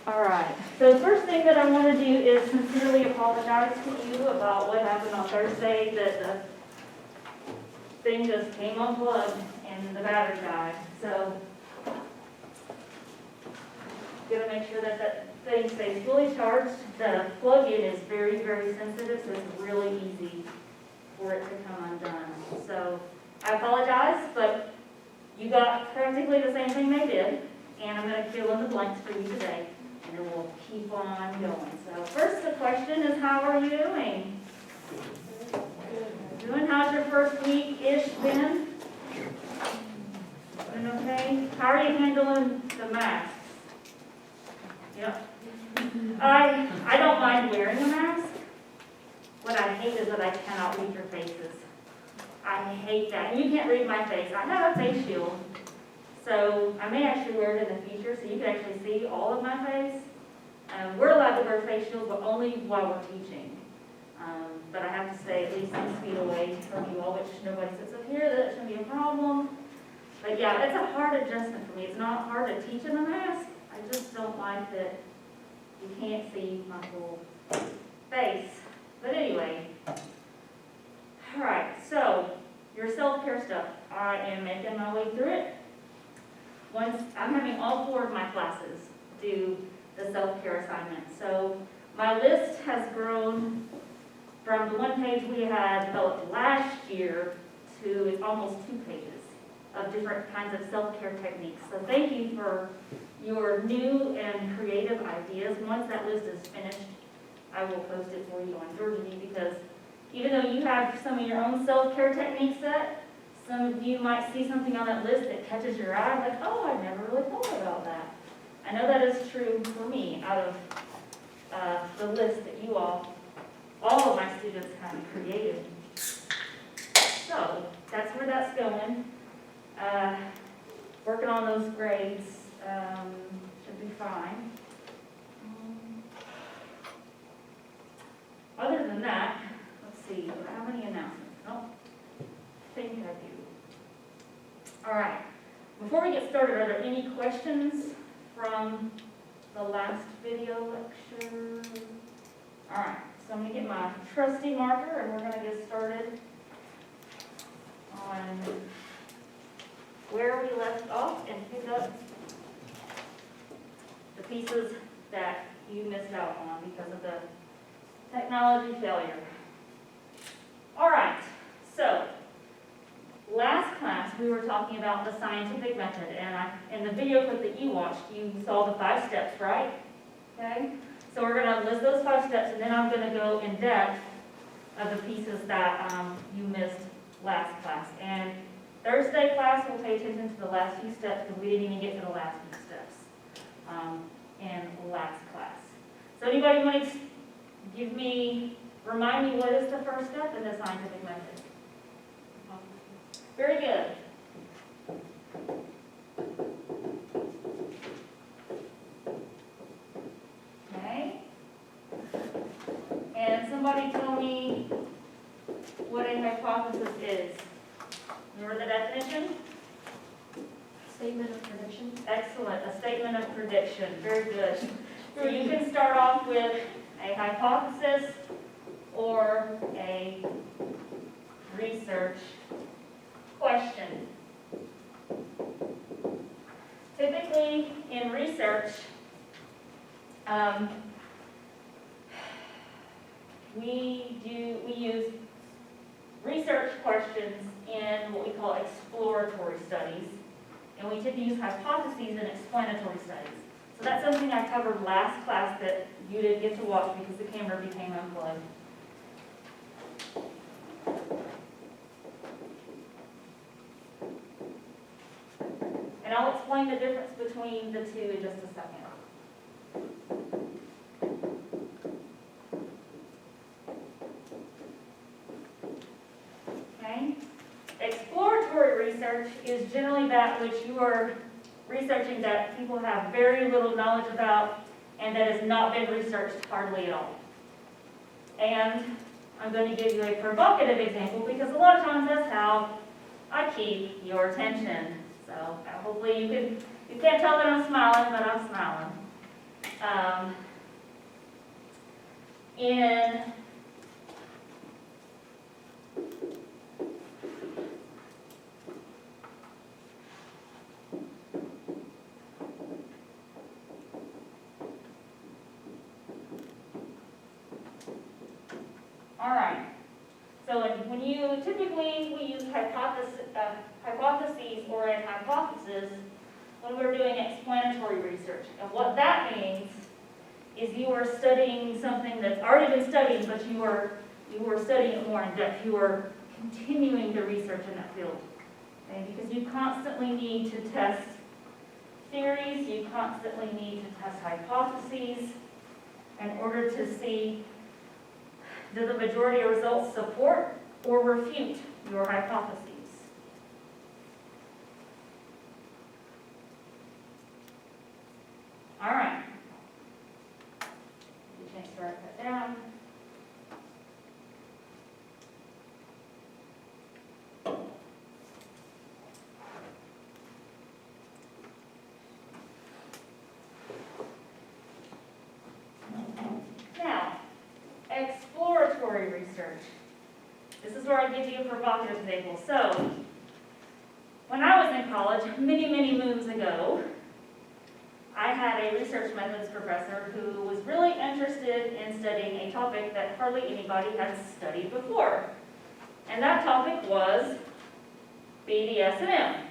All right, so the first thing that I want to do is sincerely apologize to you about what happened on Thursday, that the thing just came unplugged and the battery died. So, gonna make sure that that thing stays fully charged. The plug-in is very, very sensitive, so it's really easy for it to come undone. So, I apologize, but you got practically the same thing they did, and I'm gonna fill in the blanks for you today. And then we'll keep on going. So first the question is, how are you doing? Doing? How's your first week-ish been? Doing okay? How are you handling the masks? Yep. I don't mind wearing a mask. What I hate is that I cannot read your faces. I hate that. And you can't read my face. I have a face shield. So I may actually wear it in the future so you can actually see all of my face. We're allowed to wear face shields, but only while we're teaching. But I have to stay at least 6 feet away from you all, which nobody sits up here. That shouldn't be a problem. But yeah, it's a hard adjustment for me. It's not hard to teach in a mask. I just don't like that you can't see my whole face. But anyway. All right, so your self-care stuff. I am making my way through it. Once I'm having all 4 of my classes do the self-care assignment. So my list has grown from the 1 page we had developed last year to it's almost 2 pages of different kinds of self-care techniques. So thank you for your new and creative ideas. Once that list is finished, I will post it for you on Georgie, because even though you have some of your own self-care techniques set, some of you might see something on that list that catches your eye, like, oh, I never really thought about that. I know that is true for me out of the list that you all of my students have created. So that's where that's going. Working on those grades should be fine. Other than that, let's see, how many announcements? Oh, I think I do. All right. Before we get started, are there any questions from the last video lecture? All right, so I'm going to get my trusty marker and we're going to get started on where we left off and pick up the pieces that you missed out on because of the technology failure. All right, so last class, we were talking about the scientific method, and in the video clip that you watched, you saw the 5 steps, right? Okay? So we're going to list those 5 steps, and then I'm going to go in depth of the pieces that you missed last class. And Thursday class, we'll pay attention to the last few steps, because we didn't even get to the last few steps in last class. So anybody want to remind me what is the first step in the scientific method? Very good. Okay. And somebody tell me what a hypothesis is. Remember the definition? Statement of prediction. Excellent. A statement of prediction. Very good. So you can start off with a hypothesis or a research question. Typically, in research, we use research questions in what we call exploratory studies, and we tend to use hypotheses in explanatory studies. So that's something I covered last class that you didn't get to watch because the camera became unplugged. And I'll explain the difference between the two in just a second. Okay? Exploratory research is generally that which you are researching that people have very little knowledge about and that has not been researched hardly at all. And I'm going to give you a provocative example because a lot of times that's how I keep your attention. So hopefully you can't tell that I'm smiling, but I'm smiling. In all right. So when you typically we use hypotheses or a hypothesis when we're doing explanatory research, and what that means is you are studying something that's already been studied, but you are studying it more in depth. You are continuing the research in that field, okay? Because you constantly need to test theories, you constantly need to test hypotheses in order to see do the majority of results support or refute your hypotheses. All right. You can start that down. Now, exploratory research. This is where I give you a provocative example. So, when I was in college, many, many moons ago, I had a research methods professor who was really interested in studying a topic that hardly anybody had studied before. And that topic was BDSM.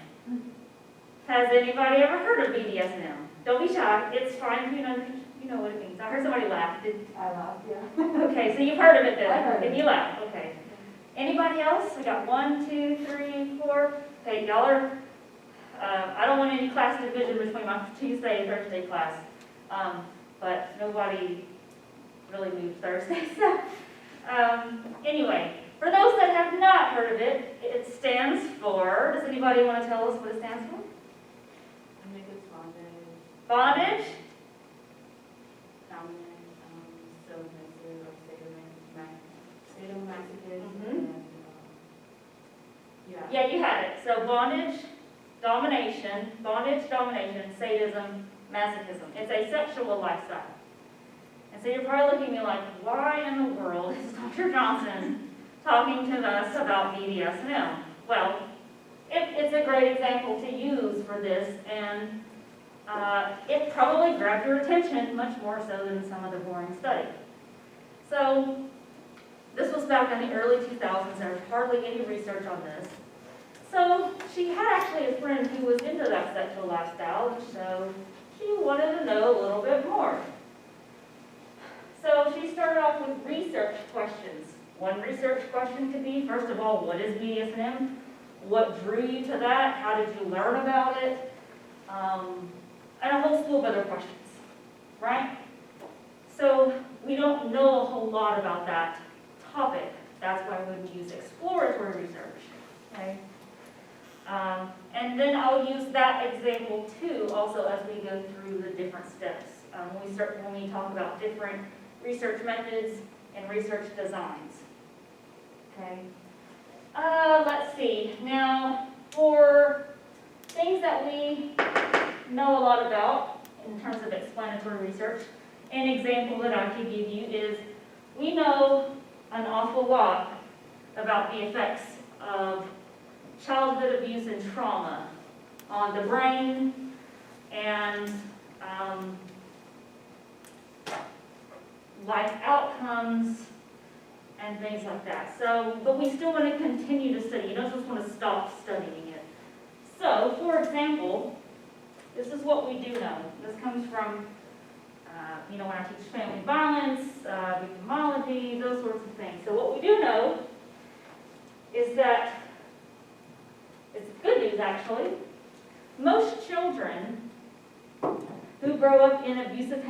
Has anybody ever heard of BDSM? Don't be shy. It's fine. You know what it means. I heard somebody laugh. I laughed, yeah. Okay, so you've heard of it then. I heard it. And you laughed. Okay. Anybody else? We got 1, 2, 3, 4. Okay, y'all are. I don't want any class division between my Tuesday and Thursday class, but nobody really moved Thursday. So anyway, for those that have not heard of it, it stands for. Does anybody want to tell us what it stands for? I think it's bondage. Bondage. Sadomasochism, Mhm. and, yeah. Yeah, you had it. So bondage, domination, sadism, masochism. It's a sexual lifestyle. And so you're probably looking at me like, why in the world is Dr. Johnson talking to us about BDSM? Well, it's a great example to use for this, and it probably grabbed your attention much more so than some of the boring study. So this was back in the early 2000s. There was hardly any research on this. So she had actually a friend who was into that sexual lifestyle, and so she wanted to know a little bit more. So she started off with research questions. One research question could be, first of all, what is BDSM? What drew you to that? How did you learn about it? And a whole slew of other questions, right? So we don't know a whole lot about that topic. That's why we would use exploratory research, okay? And then I'll use that example too, also as we go through the different steps. When we talk about different research methods and research designs. Okay. Let's see. Now, for things that we know a lot about in terms of explanatory research, an example that I could give you is we know an awful lot about the effects of childhood abuse and trauma on the brain and life outcomes and things like that. So, but we still want to continue to study. You don't just want to stop studying it. So, for example, this is what we do know. This comes from, when I teach family violence, victimology, those sorts of things. So what we do know is that, it's good news actually, most children who grow up in abusive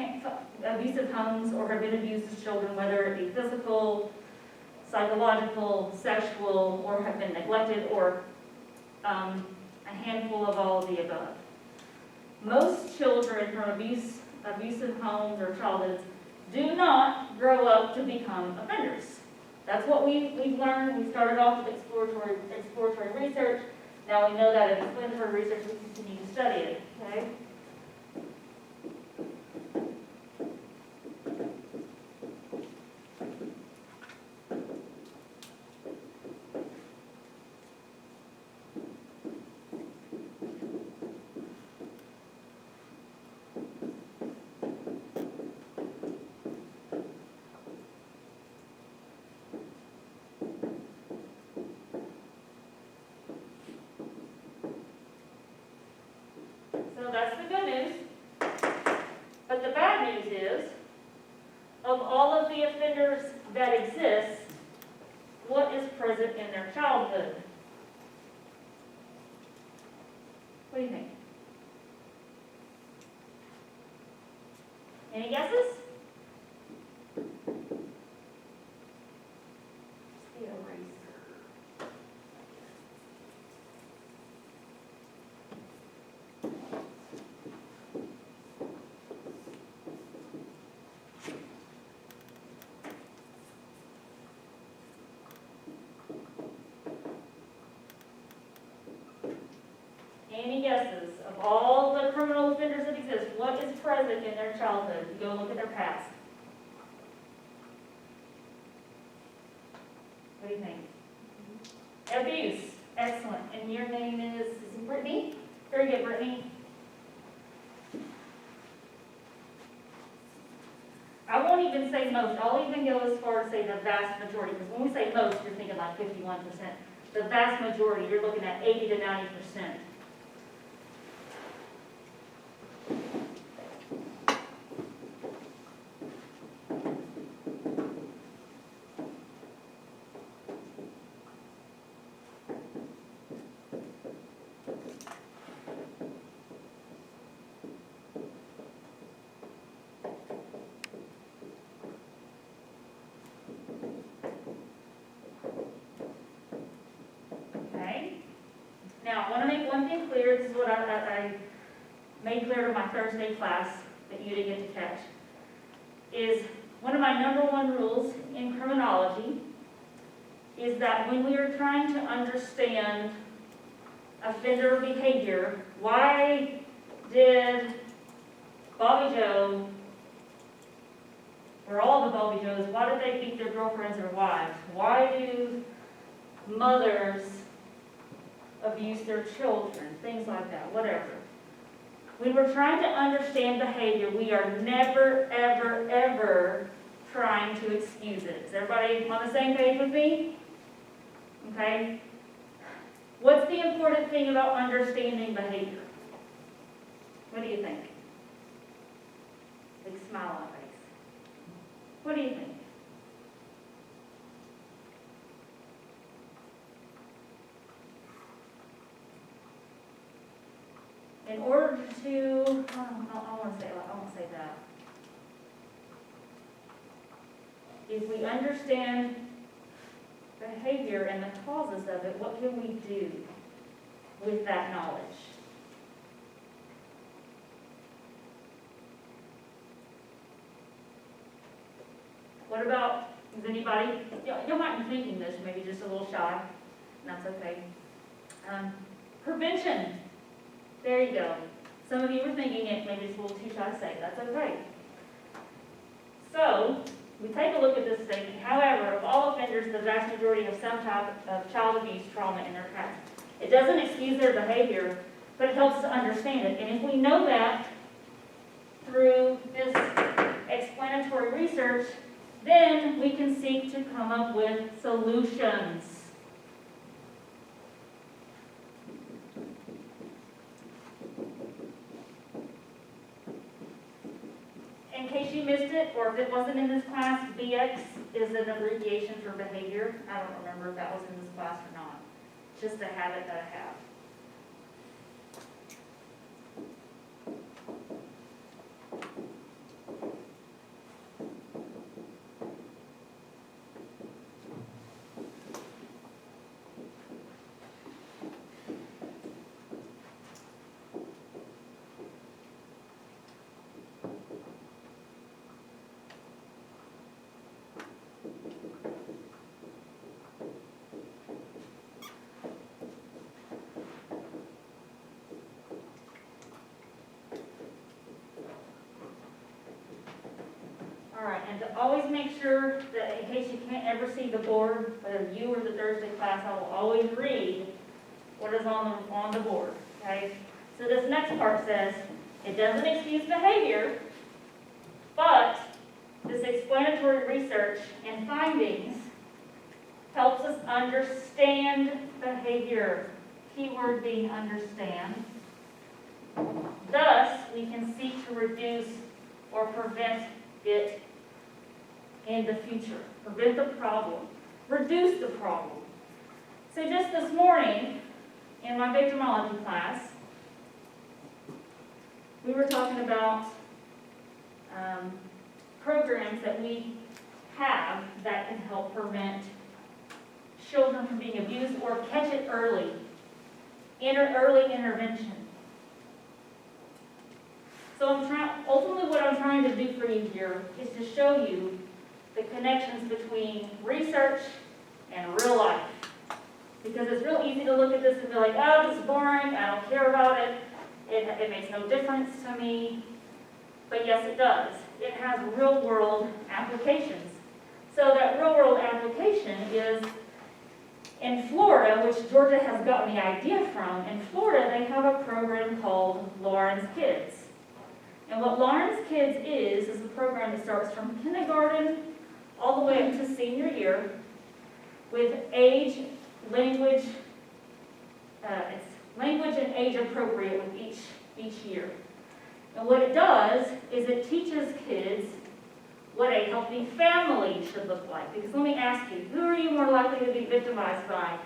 homes or have been abused as children, whether it be physical, psychological, sexual, or have been neglected, or a handful of all of the above. Most children from abusive homes or childhoods do not grow up to become offenders. That's what we've learned. We started off with exploratory research. Now we know that in explanatory research we continue to study it. Okay? of all of the offenders that exist, what is present in their childhood? What do you think? Any guesses? Just the eraser. Any guesses of all the criminal offenders that exist? What is present in their childhood? You go look at their past. What do you think? Abuse. Excellent. And your name is it Brittany? Very good, Brittany. I won't even say most. I'll even go as far as say the vast majority, because when we say most, you're thinking like 51%. The vast majority, you're looking at 80 to 90%. Now, I want to make one thing clear. This is what I made clear to my Thursday class that you didn't get to catch. Is one of my number one rules in criminology is that when we are trying to understand offender behavior, why did Bobby Joe, or all the Bobby Joes, why did they beat their girlfriends or wives? Why do mothers abuse their children, things like that, whatever. When we're trying to understand behavior, we are never, ever, ever trying to excuse it. Is everybody on the same page with me? Okay? What's the important thing about understanding behavior? What do you think? Big smile on face. What do you think? In order to, I won't say that. If we understand behavior and the causes of it, what can we do with that knowledge? What about, is anybody, you might be thinking this, maybe just a little shy, and that's okay. Prevention. There you go. Some of you were thinking it, maybe it's a little too shy to say. That's okay. So, we take a look at this statement. However, of all offenders, the vast majority have some type of child abuse trauma in their past. It doesn't excuse their behavior, but it helps us understand it. And if we know that through this explanatory research, then we can seek to come up with solutions. In case you missed it, or if it wasn't in this class, BX is an abbreviation for behavior. I don't remember if that was in this class or not. Just a habit that I have. And to always make sure that in case you can't ever see the board, whether you or the Thursday class, I will always read what is on the board, okay? So this next part says, it doesn't excuse behavior, but this explanatory research and findings helps us understand behavior. Keyword being understand. Thus, we can seek to reduce or prevent it in the future. Prevent the problem. Reduce the problem. So just this morning, in my victimology class, we were talking about programs that we have that can help prevent children from being abused or catch it early. Early intervention. So ultimately what I'm trying to do for you here is to show you the connections between research and real life. Because it's real easy to look at this and be like, oh, this is boring, I don't care about it, it makes no difference to me. But yes, it does. It has real world applications. So that real world application is in Florida, which Georgia has gotten the idea from. In Florida, they have a program called Lawrence Kids. And what Lawrence Kids is a program that starts from kindergarten all the way up to senior year with language and age appropriate with each year. And what it does is it teaches kids what a healthy family should look like. Because let me ask you, who are you more likely to be victimized by?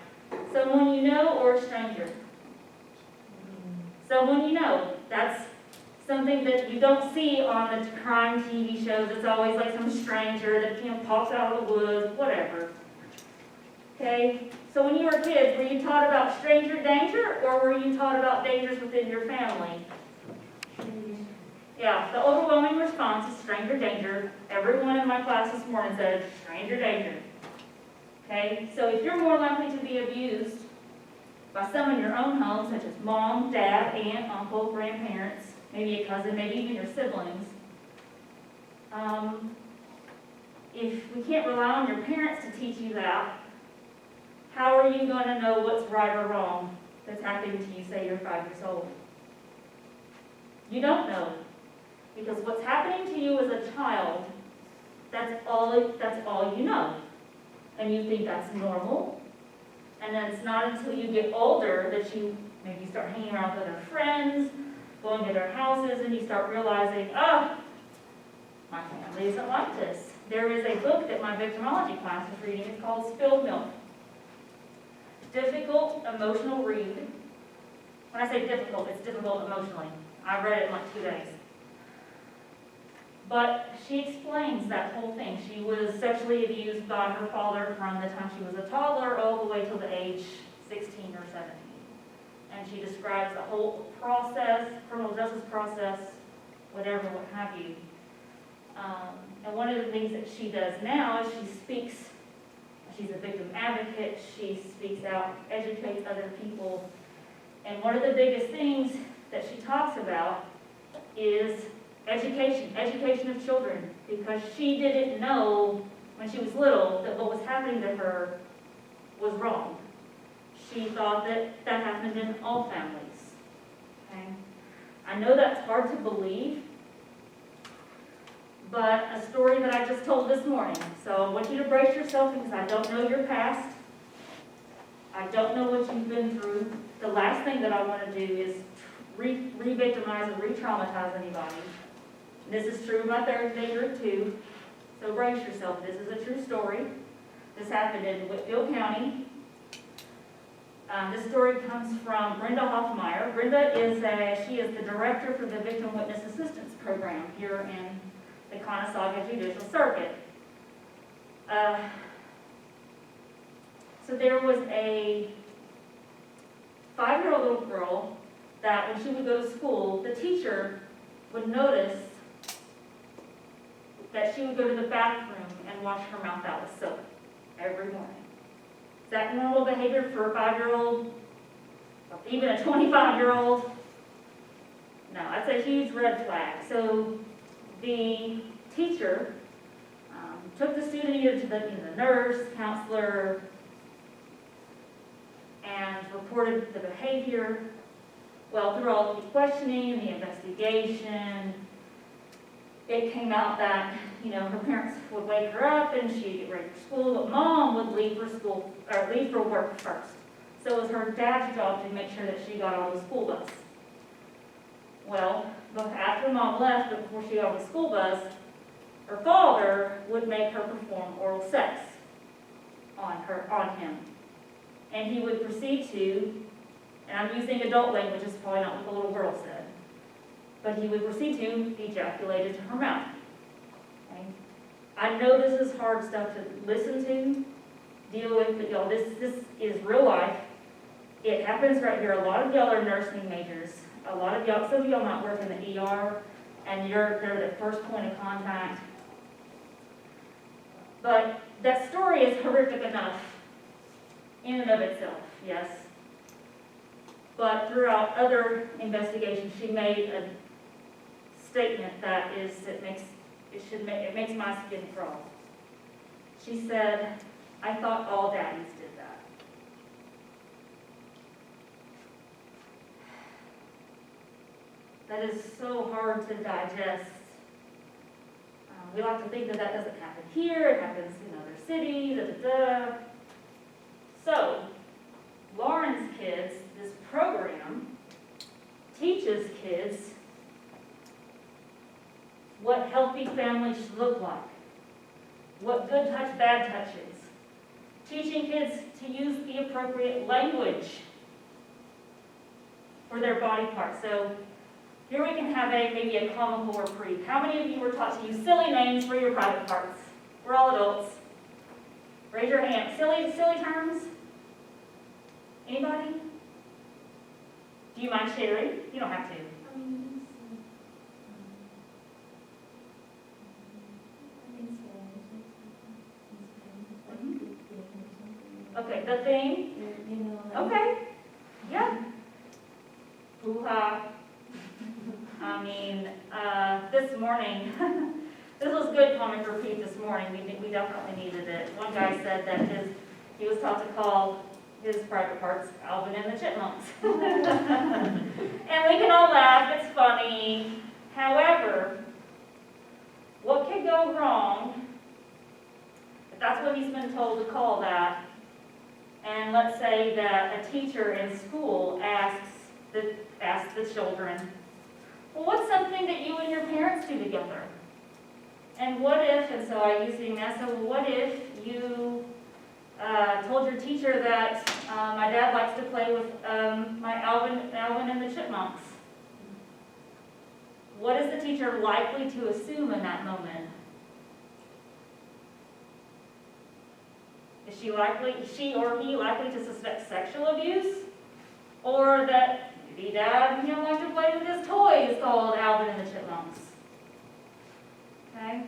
Someone you know or a stranger? Someone you know. That's something that you don't see on the crime TV shows. It's always like some stranger that pops out of the woods, whatever. Okay? So when you were kids, were you taught about stranger danger, or were you taught about dangers within your family? Yeah, the overwhelming response is stranger danger. Everyone in my class this morning said stranger danger. Okay? So if you're more likely to be abused by someone in your own home, such as mom, dad, aunt, uncle, grandparents, maybe a cousin, maybe even your siblings, if we can't rely on your parents to teach you that, how are you going to know what's right or wrong that's happening to you, say you're 5 years old? You don't know. Because what's happening to you as a child, that's all you know. And you think that's normal. And then it's not until you get older that you maybe start hanging around with other friends, going to their houses, and you start realizing, oh, my family isn't like this. There is a book that my victimology class is reading. It's called Spilled Milk. Difficult, emotional read. When I say difficult, it's difficult emotionally. I read it in like 2 days. But she explains that whole thing. She was sexually abused by her father from the time she was a toddler all the way till the age 16 or 17. And she describes the whole process, criminal justice process, whatever, what have you. And one of the things that she does now is she's a victim advocate, she speaks out, educates other people. And one of the biggest things that she talks about is education of children, because she didn't know when she was little that what was happening to her was wrong. She thought that happened in all families. Okay? I know that's hard to believe, but a story that I just told this morning. So I want you to brace yourself because I don't know your past. I don't know what you've been through. The last thing that I want to do is re-victimize or re-traumatize anybody. This is true of my third day group too. So brace yourself. This is a true story. This happened in Whitfield County. This story comes from Brenda Hoffmeyer. Brenda is the director for the Victim Witness Assistance Program here in the Conasauga Judicial Circuit. So there was a 5-year-old little girl that when she would go to school, the teacher would notice that she would go to the bathroom and wash her mouth out with soap every morning. Is that normal behavior for a 5-year-old? Or even a 25-year-old? No, that's a huge red flag. So the teacher took the student either to the nurse, counselor, and reported the behavior. Well, through all the questioning and the investigation, it came out that, her parents would wake her up and she'd get ready for school, but mom would leave for work first. So it was her dad's job to make sure that she got on the school bus. Well, after mom left, before she got on the school bus, her father would make her perform oral sex on him. And he would proceed to, and I'm using adult language, it's probably not what the little girl said, but he would proceed to ejaculate into her mouth. Okay? I know this is hard stuff to listen to, deal with, but y'all, this is real life. It happens right here. A lot of y'all are nursing majors. A lot of y'all, some of y'all might work in the ER, and they're the first point of contact. But that story is horrific enough in and of itself, yes. But throughout other investigations, she made a statement that it makes my skin crawl. She said, "I thought all daddies did that." That is so hard to digest. We like to think that that doesn't happen here, it happens in other cities, So, Lauren's kids, this program, teaches kids what healthy families should look like, what good touch, bad touch is, teaching kids to use the appropriate language for their body parts. So, here we can have maybe a comical reprieve. How many of you were taught to use silly names for your private parts? We're all adults. Raise your hand. Silly terms? Anybody? Do you mind sharing? You don't have to. Okay, the thing? Okay. Yeah. Hoo-ha. I mean, this morning, this was good comic repeat this morning. We definitely needed it. One guy said that he was taught to call his private parts Alvin and the Chipmunks. And we can all laugh, it's funny. However, what could go wrong if that's what he's been told to call that, and let's say that a teacher in school asks the children, well, what's something that you and your parents do together? And what if, and so I use the mess, so what if you told your teacher that my dad likes to play with my Alvin and the Chipmunks? What is the teacher likely to assume in that moment? Is she or he likely to suspect sexual abuse? Or that maybe dad likes to play with his toys called Alvin and the Chipmunks? Okay?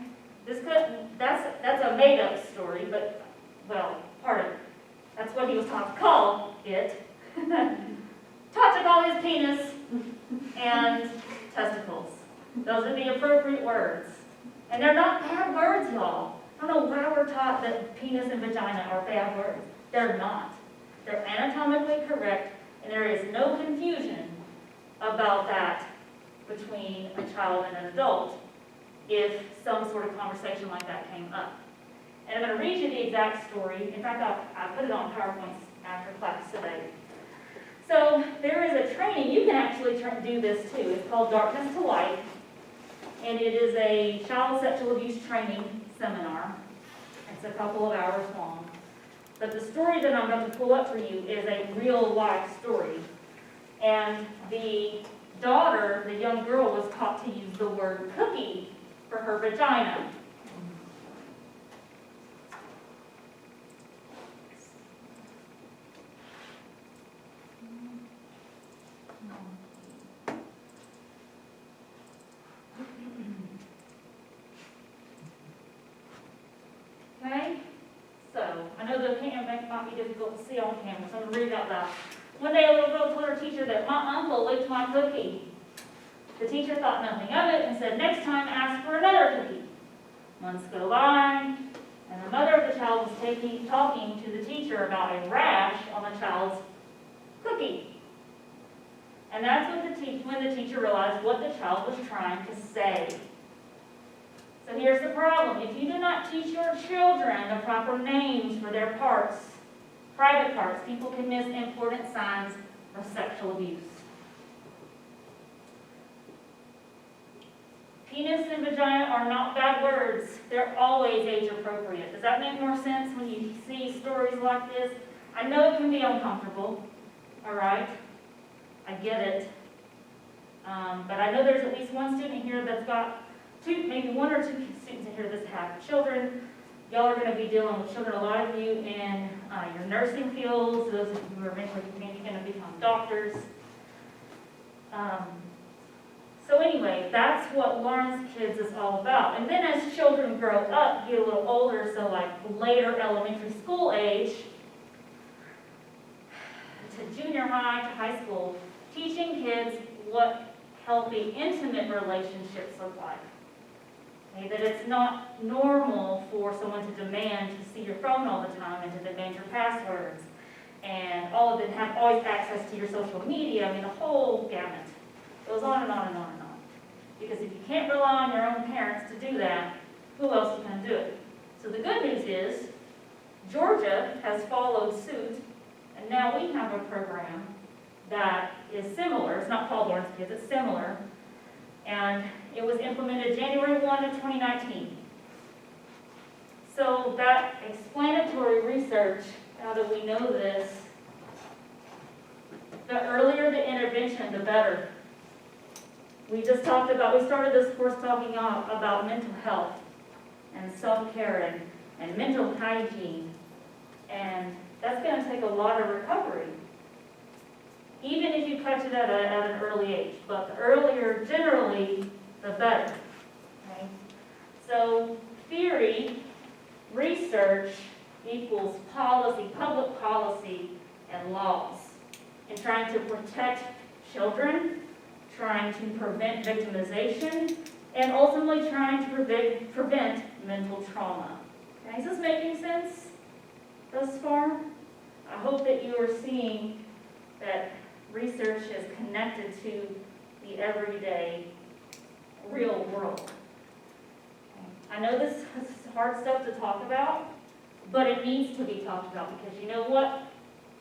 That's a made-up story, but, well, part of it. That's what he was taught to call it. Taught to call his penis and testicles. Those are the appropriate words. And they're not bad words, y'all. I don't know why we're taught that penis and vagina are bad words. They're not. They're anatomically correct, and there is no confusion about that between a child and an adult if some sort of conversation like that came up. And I'm going to read you the exact story. In fact, I put it on PowerPoint after class today. So there is a training. You can actually do this too. It's called Darkness to Light. And it is a child sexual abuse training seminar. It's a couple of hours long. But the story that I'm going to pull up for you is a real life story. And the daughter, the young girl, was taught to use the word cookie for her vagina. Okay? So, I know the camera might be difficult to see on camera, so I'm going to read it out loud. One day a little girl told her teacher that my uncle licked my cookie. The teacher thought nothing of it and said, next time ask for another cookie. Months go by, and the mother of the child was talking to the teacher about a rash on the child's cookie. And that's when the teacher realized what the child was trying to say. So here's the problem. If you do not teach your children the proper names for their parts, private parts, people can miss important signs of sexual abuse. Penis and vagina are not bad words. They're always age appropriate. Does that make more sense when you see stories like this? I know it can be uncomfortable, all right? I get it. But I know there's at least one student here that's got two, maybe one or two students in here that have children. Y'all are going to be dealing with children, a lot of you in your nursing fields, those of you who are maybe going to become doctors. So anyway, that's what Lawrence Kids is all about. And then as children grow up, get a little older, so like later elementary school age, to junior high, to high school, teaching kids what healthy, intimate relationships look like. Okay, that it's not normal for someone to demand to see your phone all the time and to demand your passwords and all of it, have always access to your social media. I mean, the whole gamut goes on and on and on and on. Because if you can't rely on your own parents to do that, who else is going to do it? So the good news is Georgia has followed suit, and now we have a program that is similar. It's not called Lawrence Kids, it's similar. And it was implemented January 1 of 2019. So that explanatory research, now that we know this, the earlier the intervention, the better. We just talked about, we started this course talking about mental health and self-care and mental hygiene. And that's going to take a lot of recovery, even if you catch it at an early age. But the earlier, generally, the better. Okay? So theory, research equals policy, public policy, and laws. In trying to protect children, trying to prevent victimization, and ultimately trying to prevent mental trauma. Okay, is this making sense thus far? I hope that you are seeing that research is connected to the everyday, real world. Okay. I know this is hard stuff to talk about, but it needs to be talked about because you know what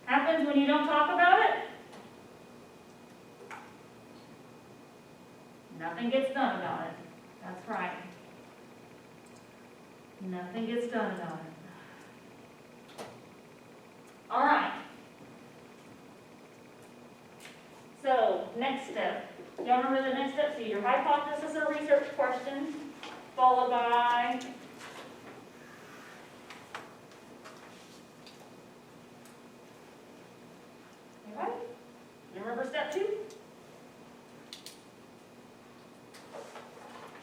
happens when you don't talk about it? Nothing gets done about it. That's right. Nothing gets done about it. All right. So, next step. Y'all remember the next step? So your hypothesis or research question, followed by anybody? You remember step 2?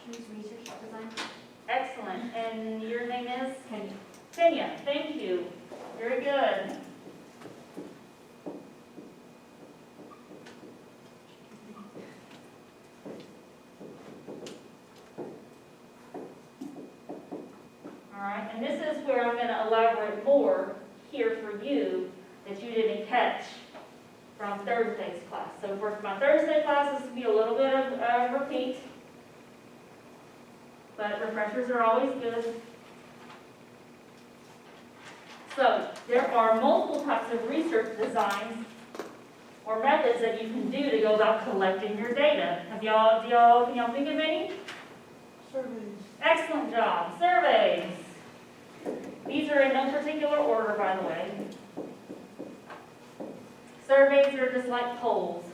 Choose research design. Excellent. And your name is? Kenya. Kenya. Thank you. Very good. All right, and this is where I'm going to elaborate more here for you that you didn't catch from Thursday's class. So for my Thursday class, this will be a little bit of a repeat, but refreshers are always good. So there are multiple types of research designs or methods that you can do to go about collecting your data. Can y'all think of any? Surveys. Excellent job. Surveys. These are in no particular order, by the way. Surveys are just like polls,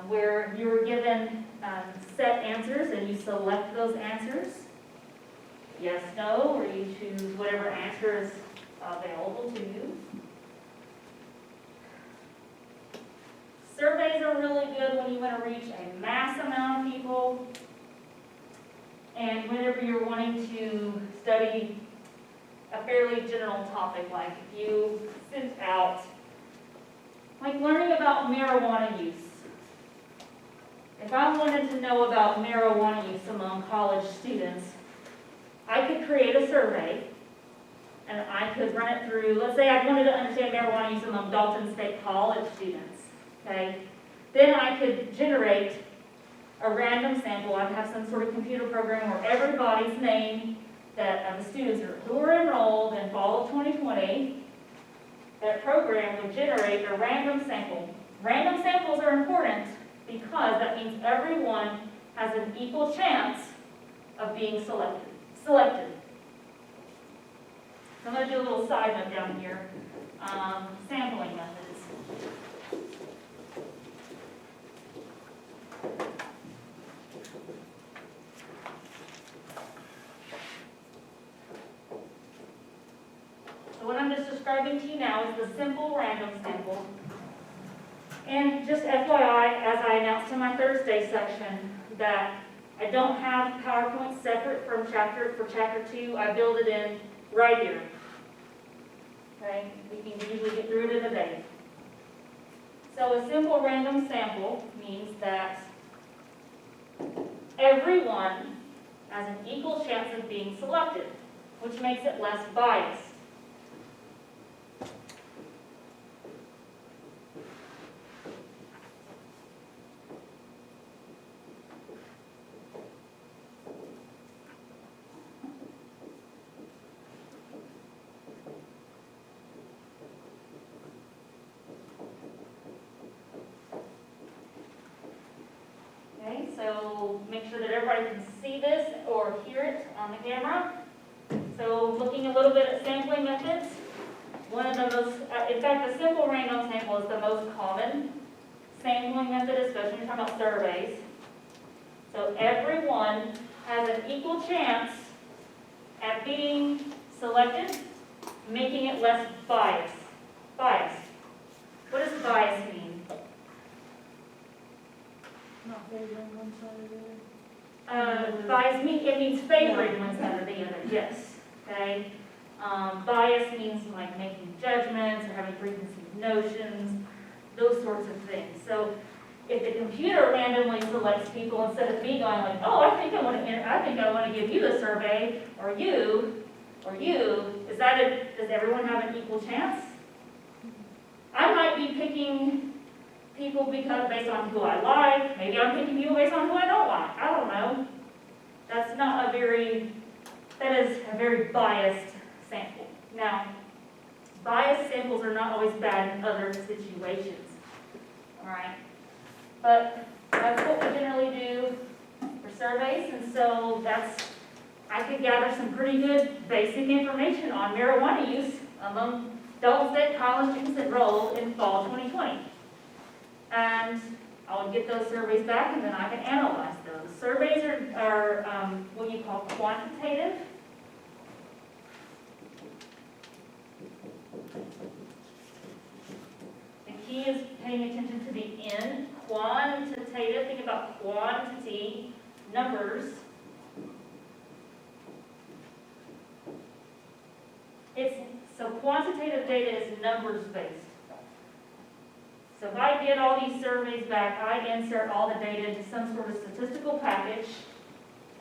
where you're given set answers and you select those answers. Yes, no, or you choose whatever answer is available to you. Surveys are really good when you want to reach a mass amount of people and whenever you're wanting to study a fairly general topic, like if you sent out, like learning about marijuana use. If I wanted to know about marijuana use among college students, I could create a survey and I could run it through, let's say I wanted to understand marijuana use among Dalton State College students, okay? Then I could generate a random sample. I'd have some sort of computer program where everybody's name that the students who are enrolled in fall of 2020, that program would generate a random sample. Random samples are important because that means everyone has an equal chance of being selected. So I'm going to do a little side note down here. Sampling methods. So what I'm just describing to you now is the simple random sample. And just FYI, as I announced in my Thursday section, that I don't have PowerPoint separate from for chapter 2. I build it in right here. Okay, we can usually get through it in a day. So a simple random sample means that everyone has an equal chance of being selected, which makes it less biased. Okay, so make sure that everybody can see this or hear it on the camera. So looking a little bit at sampling methods, one of the most, in fact, the simple random sample is the most common sampling method, especially when you're talking about surveys. So everyone has an equal chance at being selected, making it less biased. Biased. What does bias mean? Not favoring one side or the other. Bias it means favoring one side or the other, yes. Okay? Bias means like making judgments or having preconceived notions, those sorts of things. So if the computer randomly selects people instead of me going like, oh, I think I want to give you the survey, or you, does everyone have an equal chance? I might be picking people because based on who I like. Maybe I'm picking people based on who I don't like. I don't know. That is a very biased sample. Now, biased samples are not always bad in other situations. All right? But that's what we generally do for surveys, and so I could gather some pretty good basic information on marijuana use among adults that college students enrolled in fall 2020. And I'll get those surveys back, and then I can analyze those. Surveys are what you call quantitative. The key is paying attention to the N, quantitative. Think about quantity, numbers. So quantitative data is numbers-based. So if I get all these surveys back, I insert all the data into some sort of statistical package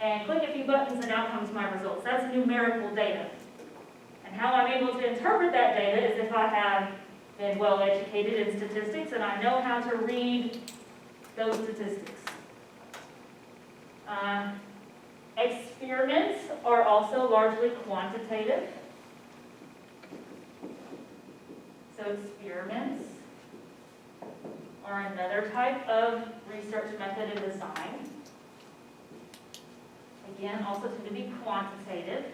and click a few buttons and out comes my results. That's numerical data. And how I'm able to interpret that data is if I have been well educated in statistics and I know how to read those statistics. Experiments are also largely quantitative. So experiments are another type of research method and design. Again, also tend to be quantitative.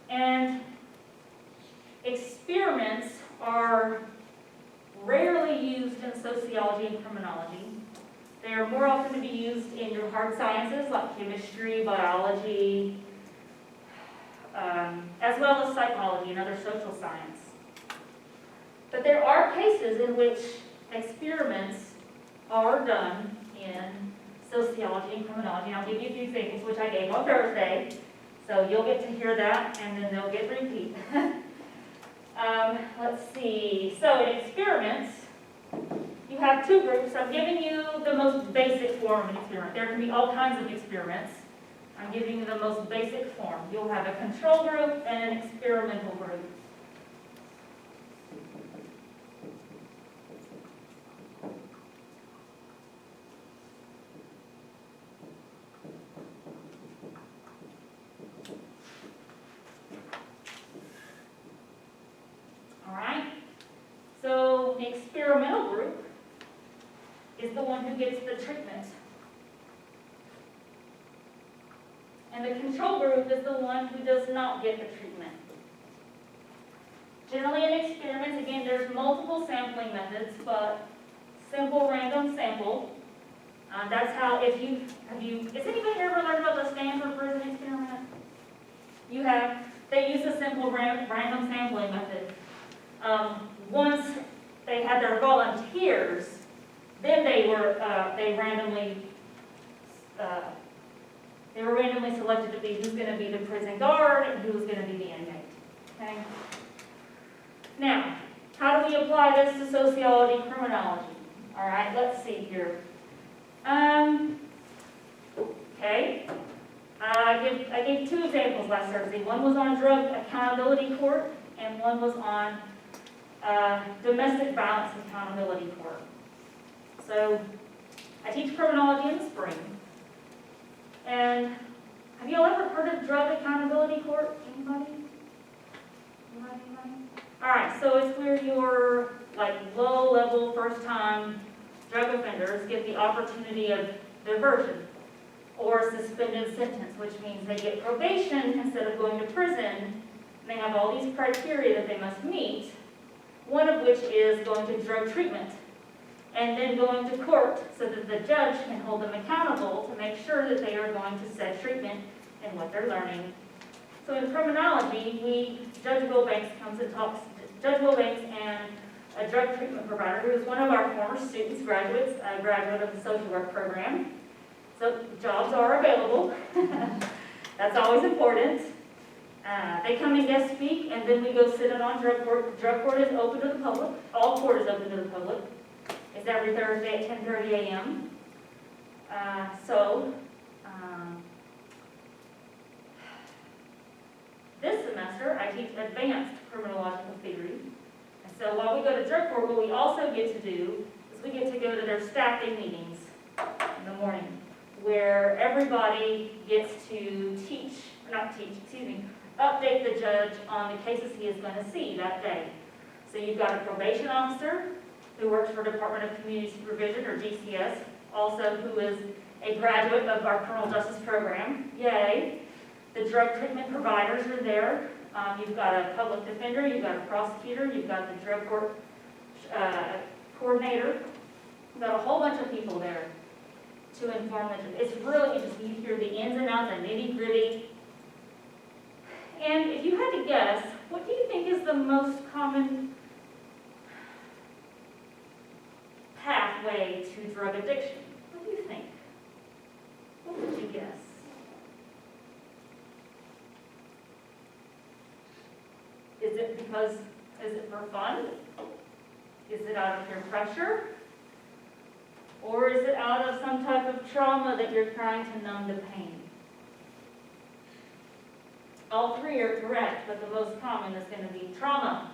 And experiments are rarely used in sociology and criminology. They are more often to be used in your hard sciences like chemistry, biology, as well as psychology and other social science. But there are cases in which experiments are done in sociology and criminology. And I'll give you a few examples, which I gave on Thursday. So you'll get to hear that, and then they'll get repeat. Let's see. So in experiments, you have two groups. I'm giving you the most basic form of an experiment. There can be all kinds of experiments. I'm giving you the most basic form. You'll have a control group and an experimental group. So the experimental group is the one who gets the treatment. And the control group is the one who does not get the treatment. Generally in experiments, again, there's multiple sampling methods, but simple random sample. That's how, has anybody ever learned about the Stanford prison experiment? You have, they use a simple random sampling method. Once they had their volunteers, then they were randomly selected to be who's going to be the prison guard and who was going to be the inmate. Okay. Now, how do we apply this to sociology, criminology? All right, let's see here. Okay. I gave two examples last Thursday. One was on drug accountability court, and one was on domestic violence accountability court. So, I teach criminology in the spring. And have you all ever heard of drug accountability court? Anybody? All right, so it's where your low-level, first-time drug offenders get the opportunity of diversion or suspended sentence, which means they get probation instead of going to prison. They have all these criteria that they must meet, one of which is going to drug treatment and then going to court so that the judge can hold them accountable to make sure that they are going to set treatment and what they're learning. So in criminology, Judge Wilbanks comes and talks, Judge Wilbanks and a drug treatment provider who is one of our former students, graduates, a graduate of the social work program. So jobs are available. That's always important. They come and guest speak, and then we go sit in on drug court. Drug court is open to the public. All court is open to the public. It's every Thursday at 10:30 a.m. This semester, I teach advanced criminological theory. And so while we go to drug court, what we also get to do is we get to go to their staff day meetings in the morning, where everybody gets to update the judge on the cases he is going to see that day. So you've got a probation officer who works for Department of Community Supervision, or DCS, also who is a graduate of our criminal justice program. Yay! The drug treatment providers are there. You've got a public defender, you've got a prosecutor, you've got the drug court coordinator. You've got a whole bunch of people there to inform them. It's really interesting. You hear the ins and outs, the nitty-gritty. And if you had to guess, what do you think is the most common pathway to drug addiction? What do you think? What would you guess? Is it for fun? Is it out of peer pressure? Or is it out of some type of trauma that you're trying to numb the pain? All three are correct, but the most common is going to be trauma.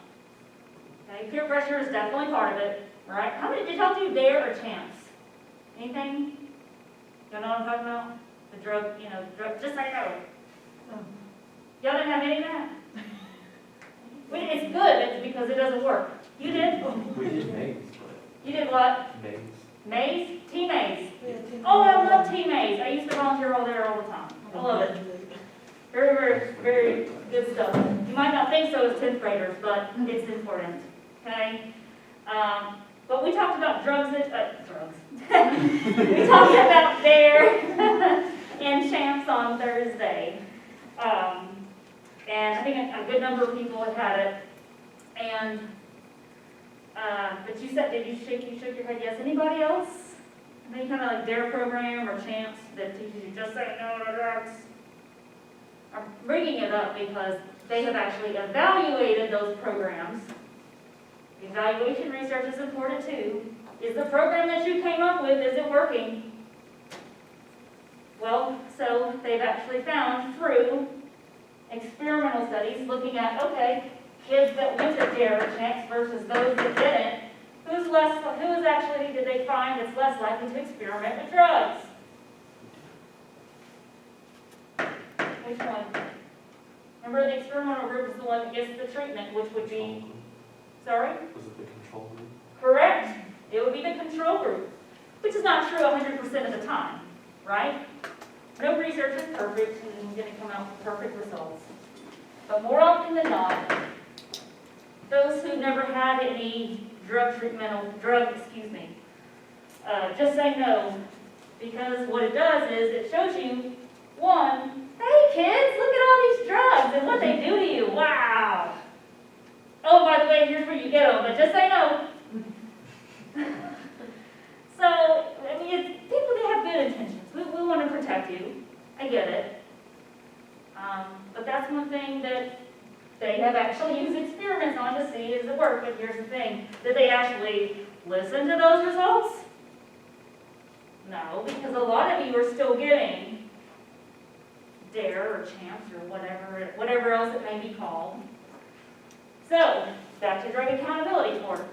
Okay, peer pressure is definitely part of it, right? How many did y'all do DARE or CHAMPS? Anything? Y'all know what I'm talking about? The drug, just say no. Y'all didn't have any of that? It's good, it's because it doesn't work. You did? We did maze. You did what? Maze. Maze? T-maze. Oh, I love T-maze. I used to volunteer all there all the time. I love it. Very, very, very good stuff. You might not think so as 10th graders, but it's important. Okay? But we talked about drugs. We talked about DARE and CHAMPS on Thursday. And I think a good number of people had it. And, but you said, you shook your head yes. Anybody else? Any kind of like DARE program or CHAMPS that teaches you just say no to drugs? I'm bringing it up because they have actually evaluated those programs. The evaluation research is important too. Is the program that you came up with, is it working? Well, so they've actually found through experimental studies looking at, okay, kids that went to DARE or CHAMPS versus those that didn't, did they find that's less likely to experiment with drugs? Which one? Remember, the experimental group is the one that gets the treatment, which would be, sorry? Was it the control group? Correct. It would be the control group, which is not true 100% of the time, right? No research is perfect and going to come out with perfect results. But more often than not, those who never had any just say no. Because what it does is it shows you, one, hey kids, look at all these drugs and what they do to you. Wow. Oh, by the way, here's where you get them, but just say no. So, I mean, people, they have good intentions. We want to protect you. I get it. But that's one thing that they have actually used experiments on to see does it work. But here's the thing. Did they actually listen to those results? No, because a lot of you are still getting DARE or CHAMPS or whatever else it may be called. So, back to Drug Accountability Court.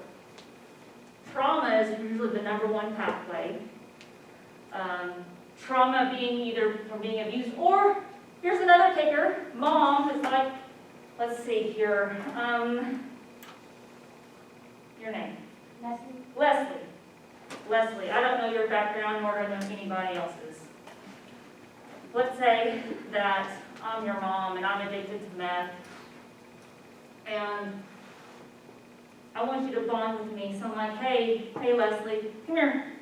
Trauma is usually the #1 pathway. Trauma being either from being abused or, here's another kicker, mom is like, let's see here, your name? Leslie. Leslie, I don't know your background nor do I know anybody else's. Let's say that I'm your mom and I'm addicted to meth and I want you to bond with me. So I'm like, hey Leslie, come here.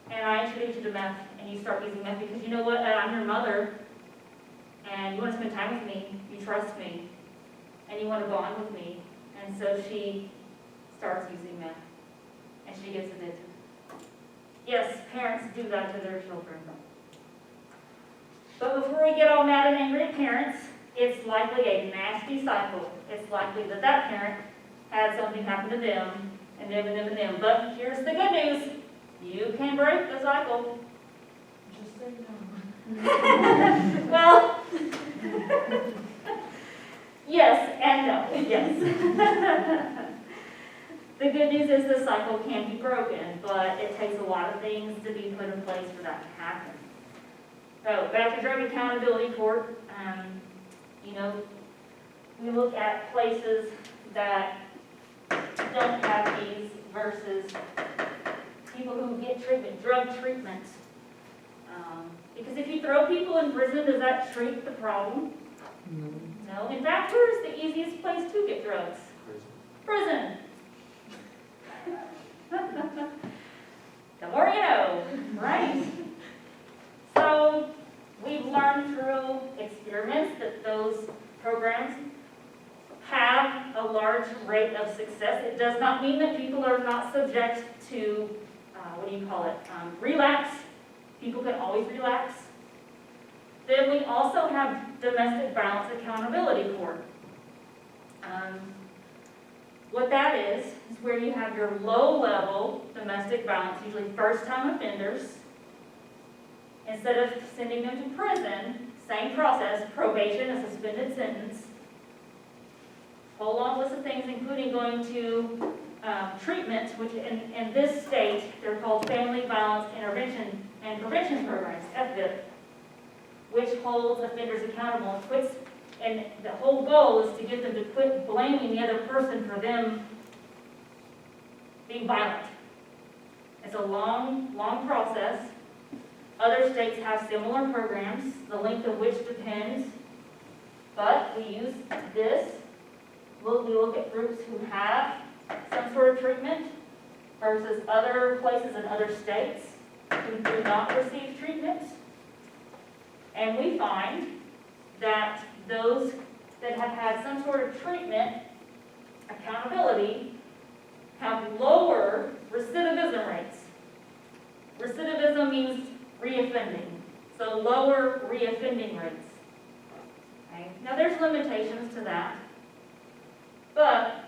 And I introduce you to meth and you start using meth because you know what, I'm your mother and you want to spend time with me, you trust me, and you want to bond with me. And so she starts using meth and she gets addicted. Yes, parents do that to their children. But before we get all mad and angry at parents, it's likely a nasty cycle. It's likely that that parent had something happen to them, and them, and them, and them. But here's the good news. You can break the cycle. Just say no. Well, yes and no, yes. The good news is the cycle can be broken, but it takes a lot of things to be put in place for that to happen. So back to Drug Accountability Court, we look at places that don't have these versus people who get treatment, drug treatment. Because if you throw people in prison, does that treat the problem? No. In fact, where's the easiest place to get drugs? Prison. The more you know, right? So we've learned through experiments that those programs have a large rate of success. It does not mean that people are not subject to, relapse. People can always relapse. Then we also have Domestic Violence Accountability Court. What that is where you have your low-level domestic violence, usually first-time offenders. Instead of sending them to prison, same process, probation, a suspended sentence. Whole long list of things, including going to treatment, which in this state, they're called Family Violence Intervention and Prevention Programs, FVIP, which holds offenders accountable and the whole goal is to get them to quit blaming the other person for them being violent. It's a long, long process. Other states have similar programs, the length of which depends, but we use this. We look at groups who have some sort of treatment versus other places in other states who do not receive treatment. And we find that those that have had some sort of treatment, accountability, have lower recidivism rates. Recidivism means reoffending, so lower reoffending rates. Okay? Now there's limitations to that, but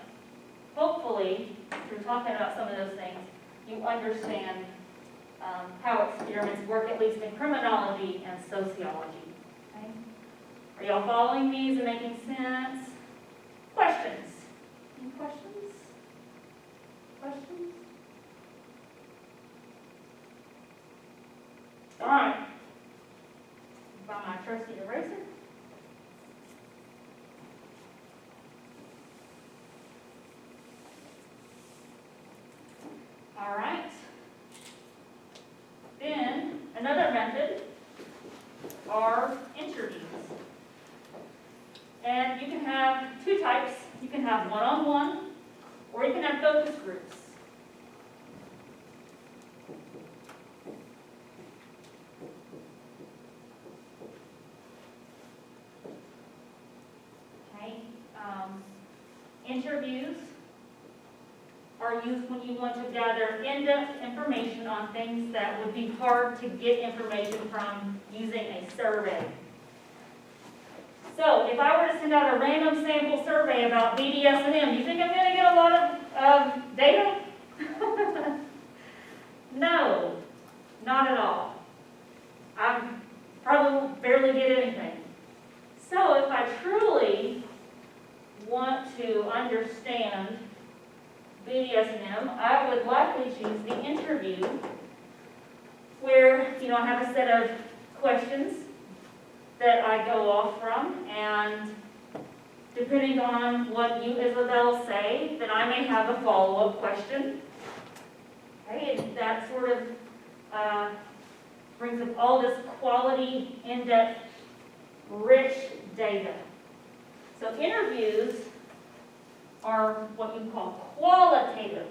hopefully, through talking about some of those things, you understand how experiments work, at least in criminology and sociology. Okay? Are y'all following me? Is it making sense? Questions? Any questions? Questions? All right. Find my trusty eraser. All right. Then, another method And you can have two types. You can have one-on-one, or you can have focus groups. Okay. Interviews are used when you want to gather in-depth information on things that would be hard to get information from using a survey. So, if I were to send out a random sample survey about BDS&M, you think I'm going to get a lot of data? No, not at all. I probably barely get anything. So, if I truly want to understand BDS&M, I would likely choose the interview where, I have a set of questions that I go off from, and depending on what you, Isabel, say, then I may have a follow-up question. Okay, and that sort of brings up all this quality, in-depth, rich data. So interviews are what you call qualitative.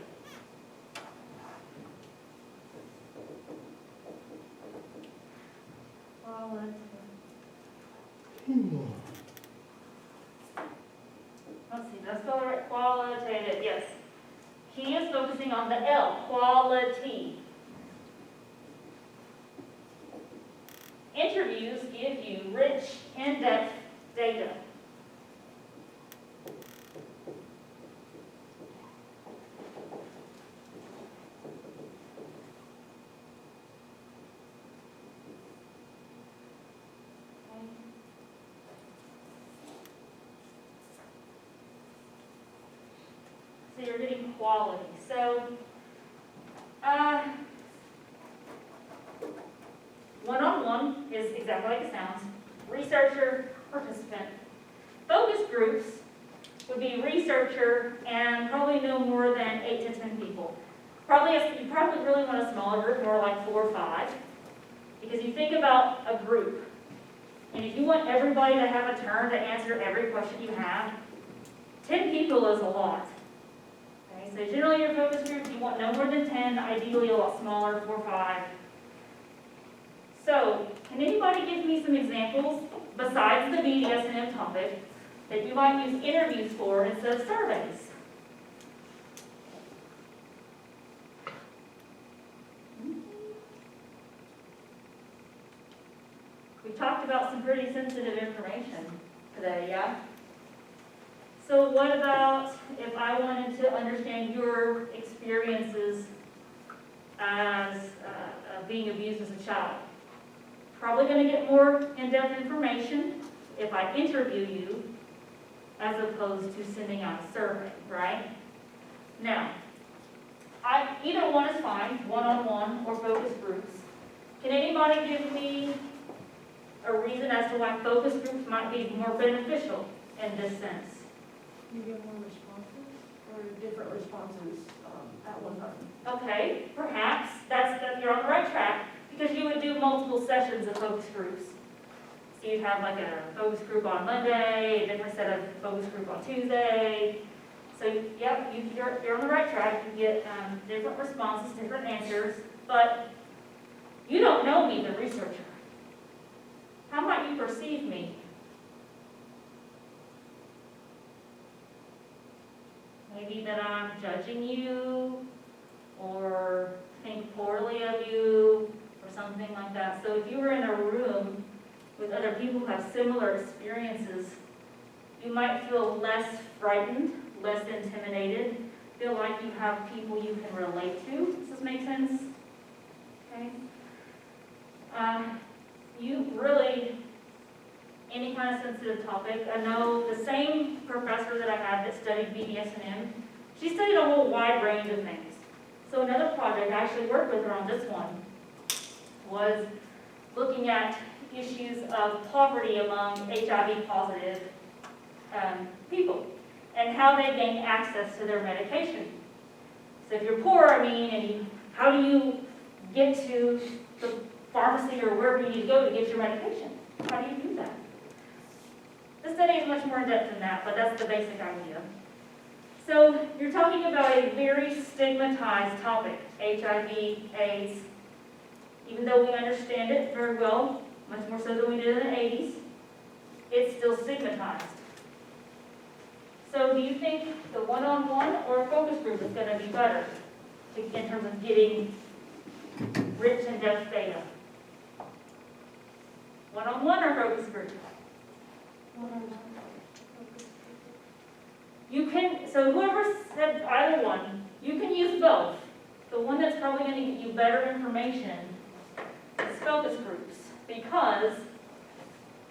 Let's see, that's the right qualitative, yes. He is focusing on the L, quality. Interviews give you rich, in-depth data. So you're getting quality. So, one-on-one is exactly like it sounds. Researcher, participant. Focus groups would be researcher and probably no more than 8 to 10 people. You probably really want a smaller group, more like 4 or 5. Because you think about a group, and if you want everybody to have a turn to answer every question you have, 10 people is a lot. Okay, so generally your focus groups, you want no more than 10, ideally a lot smaller, 4 or 5. So, can anybody give me some examples, besides the BDS&M topic, that you might use interviews for instead of surveys? We talked about some pretty sensitive information today, yeah? So what about if I wanted to understand your experiences as being abused as a child? Probably going to get more in-depth information if I interview you as opposed to sending out a survey, right? Now, either one is fine, one-on-one or focus groups. Can anybody give me a reason as to why focus groups might be more beneficial in this sense? You get more responses, or different responses at one time? Okay, perhaps you're on the right track, because you would do multiple sessions of focus groups. So you'd have like a focus group on Monday, a different set of focus group on Tuesday. So yep, you're on the right track. You get different responses, different answers, but you don't know me, the researcher. How might you perceive me? Maybe that I'm judging you, or think poorly of you, or something like that. So if you were in a room with other people who have similar experiences, you might feel less frightened, less intimidated, feel like you have people you can relate to. Does this make sense? Okay. You really, any kind of sensitive topic. I know the same professor that I had that studied BDS&M, she studied a whole wide range of things. So another project, I actually worked with her on this one, was looking at issues of poverty among HIV positive people and how they gain access to their medication. So if you're poor, how do you get to the pharmacy or wherever you need to go to get your medication? How do you do that? The study get much more in depth than that, but that's the basic idea. So you're talking about a very stigmatized topic, HIV, AIDS. Even though we understand it very well, much more so than we did in the 80s, it's still stigmatized. So do you think the one-on-one or focus group is going to be better in terms of getting rich and depth data? One-on-one or focus group? You can, so whoever said either one, you can use both. The one that's probably going to get you better information is focus groups, because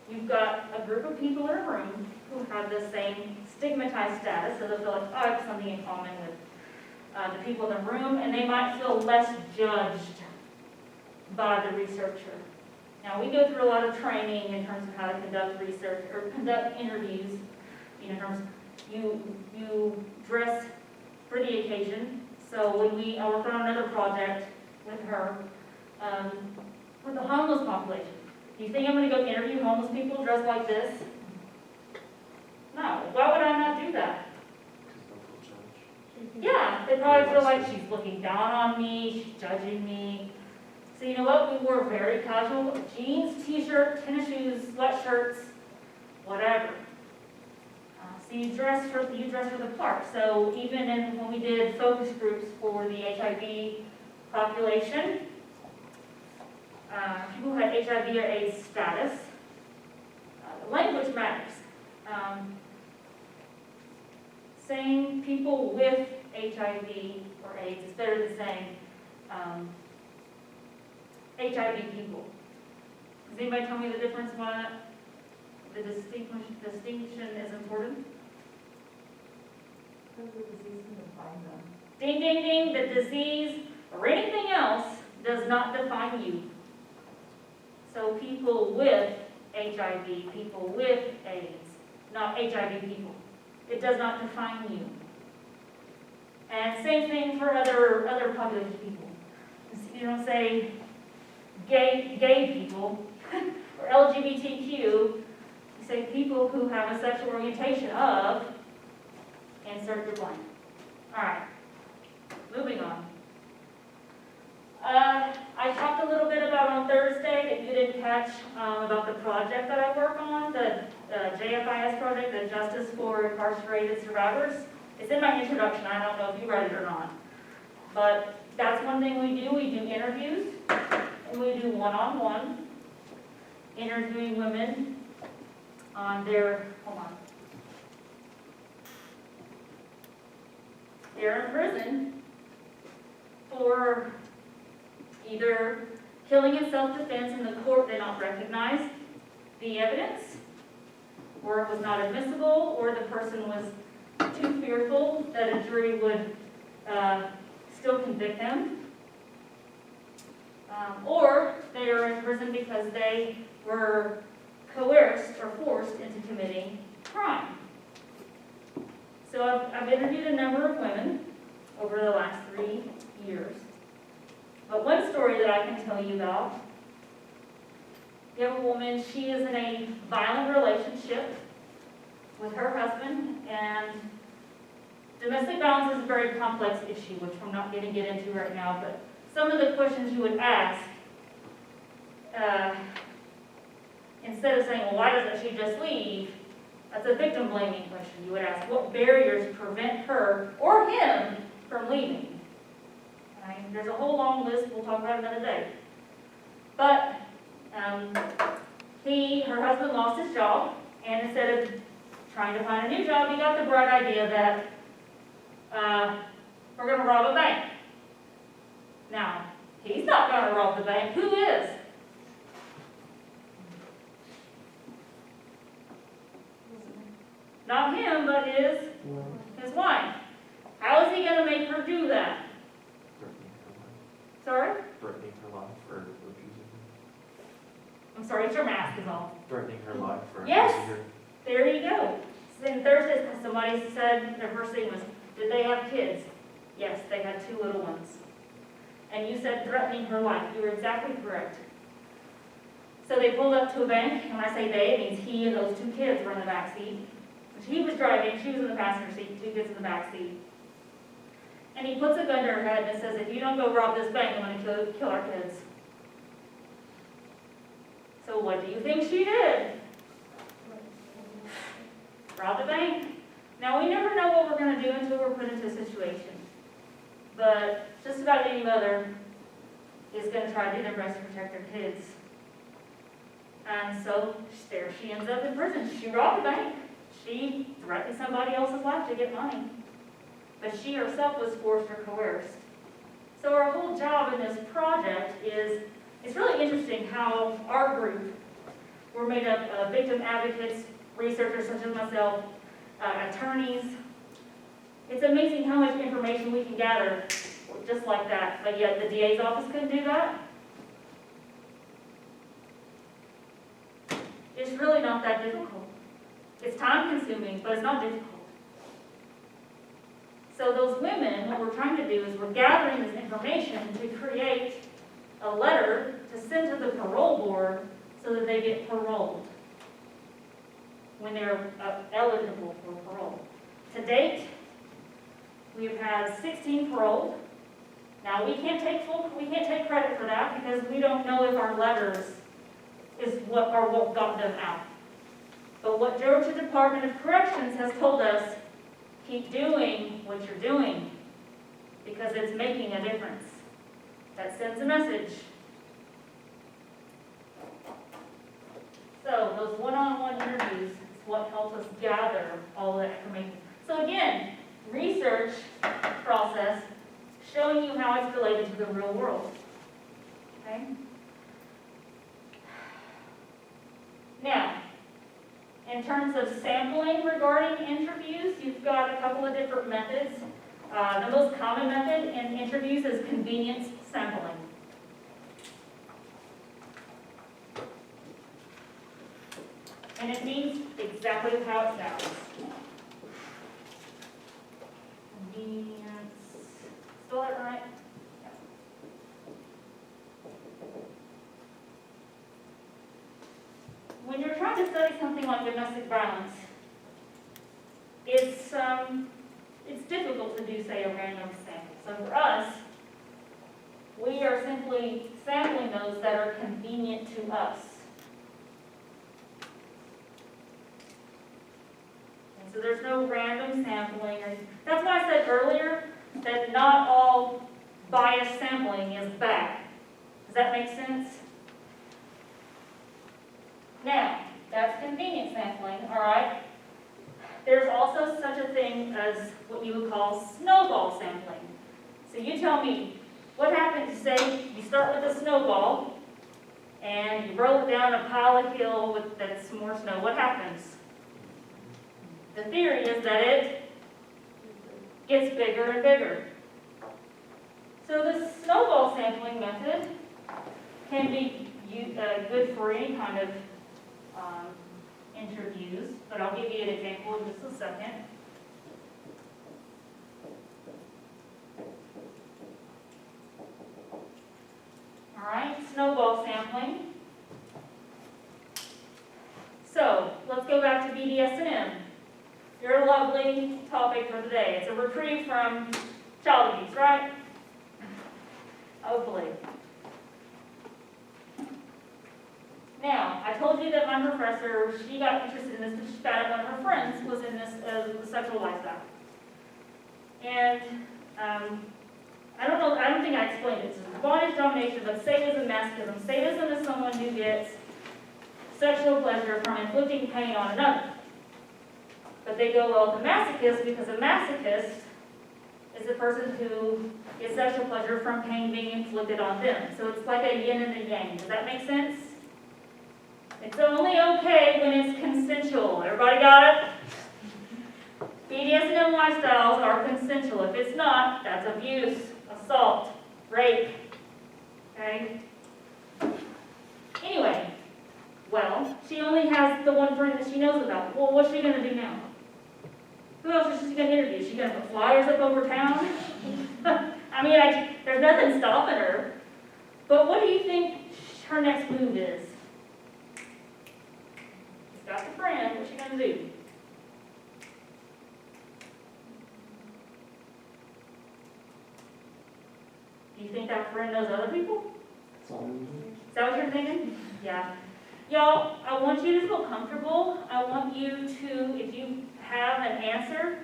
you've got a group of people in a room who have the same stigmatized status, so they'll feel like, oh, I have something in common with the people in the room, and they might feel less judged by the researcher. Now, we go through a lot of training in terms of how to conduct research or conduct interviews. In terms of you dress for the occasion. So when I worked on another project with her, with the homeless population. Do you think I'm going to go interview homeless people dressed like this? No. Why would I not do that? Because they'll judge. Yeah, they probably feel like she's looking down on me, she's judging me. So you know what? We wore very casual jeans, t-shirt, tennis shoes, sweatshirts, whatever. So you dress for the part. So even when we did focus groups for the HIV population, people who had HIV or AIDS status, language matters. Saying people with HIV or AIDS is better than saying HIV people. Does anybody tell me the difference why the distinction is important? Because the disease can define them. Ding, ding, ding, the disease or anything else does not define you. So people with HIV, people with AIDS, not HIV people. It does not define you. And same thing for other population people. You don't say gay people or LGBTQ. You say people who have a sexual orientation of, insert your blank. All right, moving on. I talked a little bit about on Thursday that you didn't catch about the project that I work on, the JFIS project, the Justice for Incarcerated Survivors. It's in my introduction. I don't know if you read it or not. But that's one thing we do. We do interviews, and we do one-on-one, interviewing women on their, they're in prison for either killing in self-defense in the court did not recognize the evidence, or it was not admissible, or the person was too fearful that a jury would still convict them, or they are in prison because they were coerced or forced into committing crime. So I've interviewed a number of women over the last 3 years. But one story that I can tell you about, you have a woman, she is in a violent relationship with her husband, and domestic violence is a very complex issue, which I'm not going to get into right now, but some of the questions you would ask, instead of saying, well, why doesn't she just leave? That's a victim blaming question. You would ask, what barriers prevent her or him from leaving? Right? There's a whole long list. We'll talk about it another day. But her husband lost his job, and instead of trying to find a new job, he got the bright idea that we're going to rob a bank. Now, he's not going to rob the bank. Who is? Not him, but his wife. How is he going to make her do that? Threatening her life. Sorry? Threatening her life for abusing I'm sorry, it's your mask is off. her. Threatening her life for Yes. abusing her. There you go. Then Thursday, somebody said, their first thing was, did they have kids? Yes, they had 2 little ones. And you said threatening her life. You were exactly correct. So they pulled up to a bank, and when I say they, it means he and those 2 kids were in the back seat. He was driving, she was in the passenger seat, 2 kids in the back seat. And he puts a gun to her head and says, if you don't go rob this bank, I'm going to kill our kids. So what do you think she did? Rob the bank. Now, we never know what we're going to do until we're put into a situation. But just about any mother is going to try to do their best to protect their kids. And so there she ends up in prison. She robbed a bank. She threatened somebody else's life to get money. But she herself was forced or coerced. So our whole job in this project is, it's really interesting how our group, we're made up of victim advocates, researchers such as myself, attorneys. It's amazing how much information we can gather just like that, but yet the DA's office couldn't do that. It's really not that difficult. It's time consuming, but it's not difficult. So those women, what we're trying to do is we're gathering this information to create a letter to send to the parole board so that they get paroled when they're eligible for parole. To date, we've had 16 paroled. Now we can't take credit for that because we don't know if our letters is what got them out. But what Georgia Department of Corrections has told us, keep doing what you're doing because it's making a difference. That sends a message. So those one-on-one interviews is what helps us gather all that information. So again, research process showing you how it's related to the real world. Okay? Now, in terms of sampling regarding interviews, you've got a couple of different methods. The most common method in interviews is convenience sampling. And it means exactly how it sounds. Convenience. Spell it right? When you're trying to study something like domestic violence, it's difficult to do, say, a random sample. So for us, we are simply sampling those that are convenient to us. And so there's no random sampling. That's why I said earlier that not all biased sampling is bad. Does that make sense? Now, that's convenient sampling, all right? There's also such a thing as what you would call snowball sampling. So you tell me, what happens, say you start with a snowball and you roll it down a pile of hill that's some more snow. What happens? The theory is that it gets bigger and bigger. So the snowball sampling method can be good for any kind of interviews, but I'll give you an example in just a second. All right, snowball sampling. So let's go back to BDSM. Your lovely topic for today. It's a reprieve from child abuse, right? Hopefully. Now, I told you that my professor, she got interested in this because she found out one of her friends was in this sexual lifestyle. And I don't think I explained it. It's bondage, domination, but sadism, masochism. Sadism is someone who gets sexual pleasure from inflicting pain on another. But they go well with a masochist because a masochist is a person who gets sexual pleasure from pain being inflicted on them. So it's like a yin and a yang. Does that make sense? It's only okay when it's consensual. Everybody got it? BDSM lifestyles are consensual. If it's not, that's abuse, assault, rape. Okay? Anyway, well, she only has the one friend that she knows about. Well, what's she going to do now? Who else is she going to interview? Is she going to put flyers up over town? I mean, there's nothing stopping her. But what do you think her next move is? got the friend, what you gonna do? Do you think that friend knows other people? Is that what you're thinking? Yeah. Y'all, I want you to feel comfortable. I want you to, if you have an answer,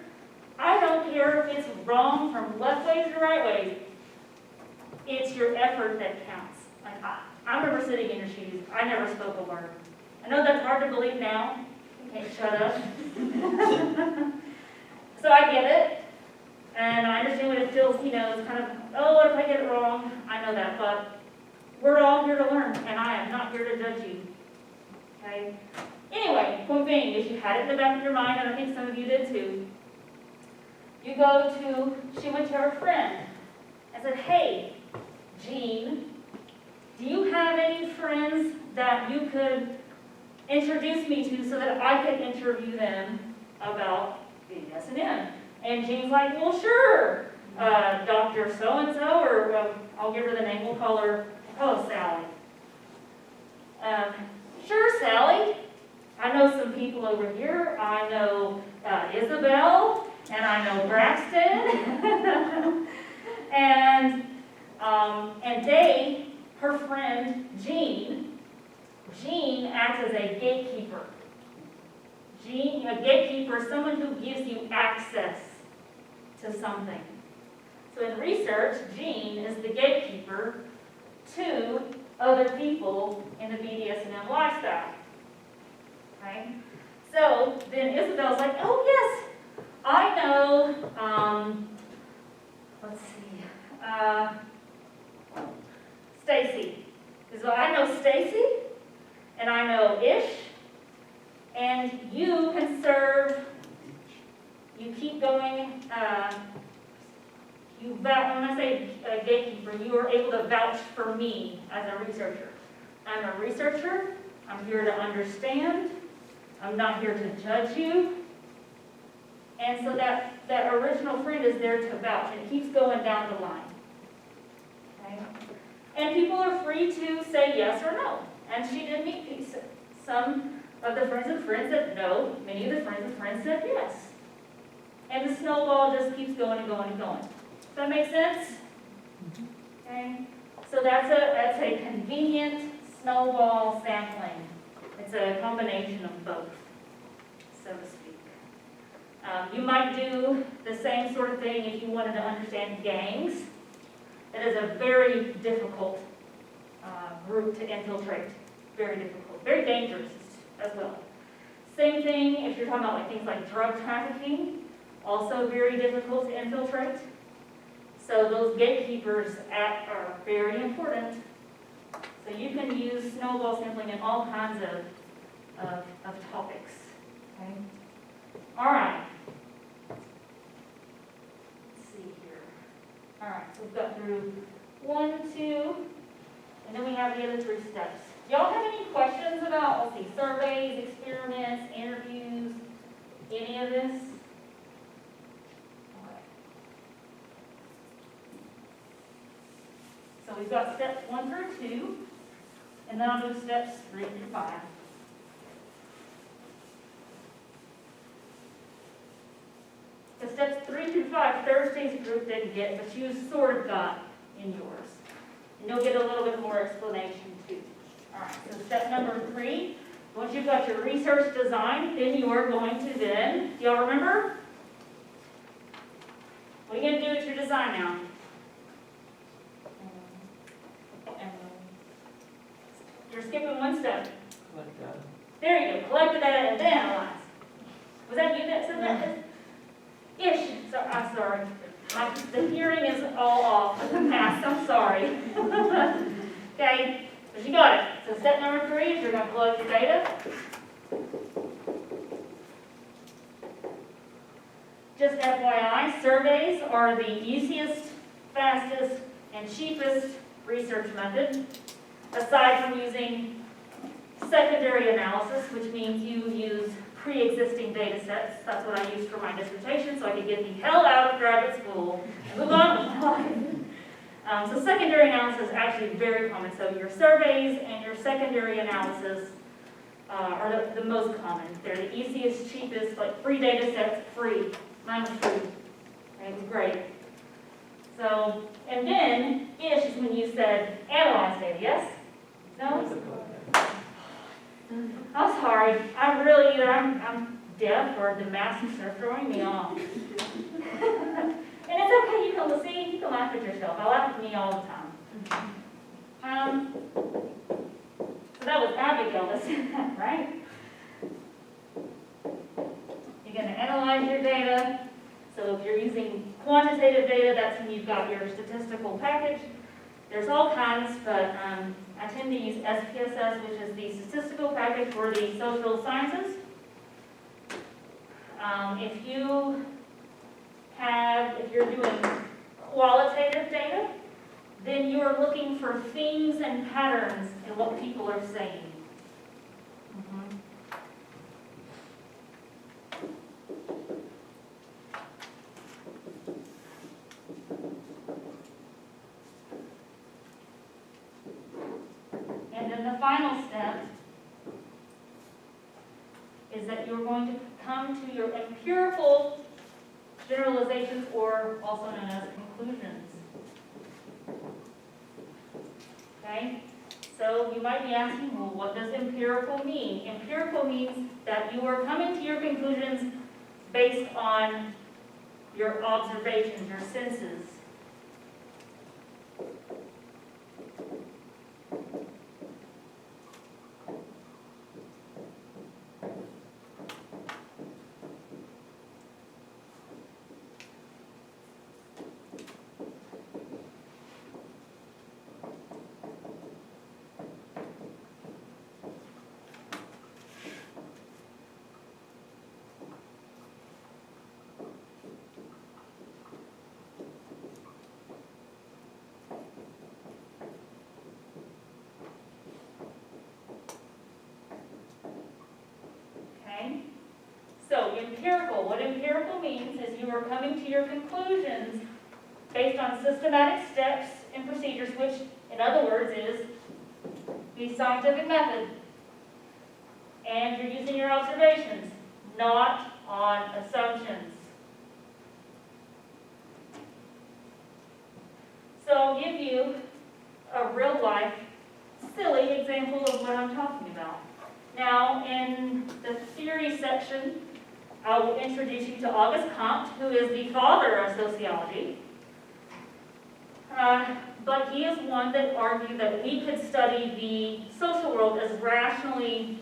I don't care if it's wrong from left ways to right ways. It's your effort that counts. Like I remember sitting in your shoes. I never spoke a word. I know that's hard to believe now. You can't shut up. So I get it. And I understand what it feels, it's kind of, oh, what if I get it wrong? I know that, but we're all here to learn, and I am not here to judge you. Okay? Anyway, point being is you had it in the back of your mind, and I think some of you did too. She went to her friend and said, hey, Jean, do you have any friends that you could introduce me to so that I could interview them about BDSM? And Jean's like, well, sure, Dr. So-and-so, or I'll give her the name, we'll call her, Sally. Sure, Sally. I know some people over here. I know Isabel, and I know Braxton. and they, her friend Jean acts as a gatekeeper. A gatekeeper is someone who gives you access to something. So in research, Jean is the gatekeeper to other people in the BDSM lifestyle. Okay? So then Isabel's like, oh yes, I know, let's see, Stacy. So I know Stacy, and I know Ish, and you can serve, you keep going, when I say gatekeeper, you are able to vouch for me as a researcher. I'm a researcher, I'm here to understand, I'm not here to judge you. And so that original friend is there to vouch, and it keeps going down the line. Okay? And people are free to say yes or no. And she did meet some of the friends of friends said no, many of the friends of friends said yes. And the snowball just keeps going and going and going. Does that make sense? Okay. So that's a convenient snowball sampling. It's a combination of both, so to speak. You might do the same sort of thing if you wanted to understand gangs. It is a very difficult group to infiltrate. Very difficult. Very dangerous as well. Same thing if you're talking about things like drug trafficking. Also very difficult to infiltrate. So those gatekeepers are very important. So you can use snowball sampling in all kinds of topics. Okay? All right. Let's see here. All right, so we've got through 1, 2, and then we have the other 3 steps. Y'all have any questions about, let's see, surveys, experiments, interviews, any of this? So we've got steps 1 through 2, and then I'll do steps 3 through 5. The steps 3 through 5, Thursday's group didn't get, but you sort of got in yours. And you'll get a little bit more explanation too. All right, so step number 3, once you've got your research design, then you are going to then, do y'all remember? What are you going to do with your design now? You're skipping 1 step. Like that. There you go. Collect the data and then analyze. Was that you that said that? Ish. So, I'm sorry. The hearing is all off. Past. I'm sorry. Okay. But you got it. So step number 3 is you're going to collect your data. Just FYI, surveys are the easiest, fastest, and cheapest research method, aside from using secondary analysis, which means you use pre-existing data sets. That's what I used for my dissertation, so I could get the hell out of graduate school and move on with my life. So secondary analysis is actually very common. So your surveys and your secondary analysis are the most common. They're the easiest, cheapest, like free data sets, free. Mine was free. It was great. So, and then ish is when you said analyze data, yes? No? I'm sorry. I'm really either I'm deaf or the masks are throwing me off. And it's okay, you can laugh at yourself. I laugh at me all the time. So that was Abigail that said that, right? You're going to analyze your data. So if you're using quantitative data, that's when you've got your statistical package. There's all kinds, but I tend to use SPSS, which is the statistical package for the social sciences. If you're doing qualitative data, then you're looking for themes and patterns in what people are saying. And then the final step is that you're going to come to your empirical generalizations, or also known as conclusions. Okay? So you might be asking, well, what does empirical mean? Empirical means that you are coming to your conclusions based on your observations, your senses. Okay? So empirical, what empirical means is you are coming to your conclusions based on systematic steps and procedures, which in other words is the scientific method. And you're using your observations, not on assumptions. So I'll give you a real life, silly example of what I'm talking about. Now, in the theory section, I will introduce you to Auguste Comte, who is the father of sociology. But he is one that argued that we could study the social world as rationally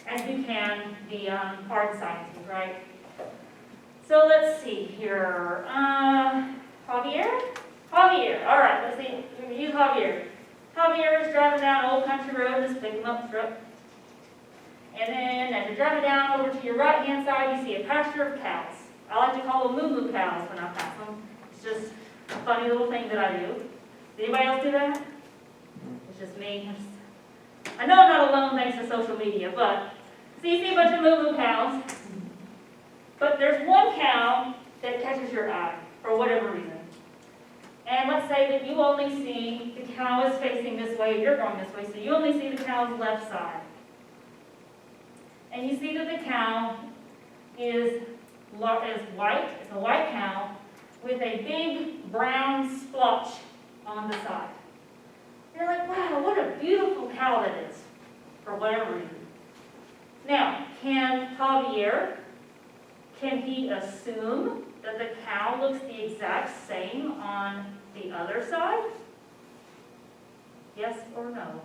as we can the hard sciences, right? So let's see here. Javier? Javier, all right, let's see. Use Javier. Javier is driving down Old Country Road in his pickup truck. And then as you're driving down over to your right-hand side, you see a pasture of cows. I like to call them moo-moo cows when I pass them. It's just a funny little thing that I do. Does anybody else do that? It's just me. I know I'm not alone thanks to social media, but so you see a bunch of moo-moo cows. But there's one cow that catches your eye for whatever reason. And let's say that you only see the cow is facing this way, you're going this way, so you only see the cow's left side. And you see that the cow is white, it's a white cow, with a big brown splotch on the side. You're like, wow, what a beautiful cow that is, for whatever reason. Now, can he assume that the cow looks the exact same on the other side? Yes or no?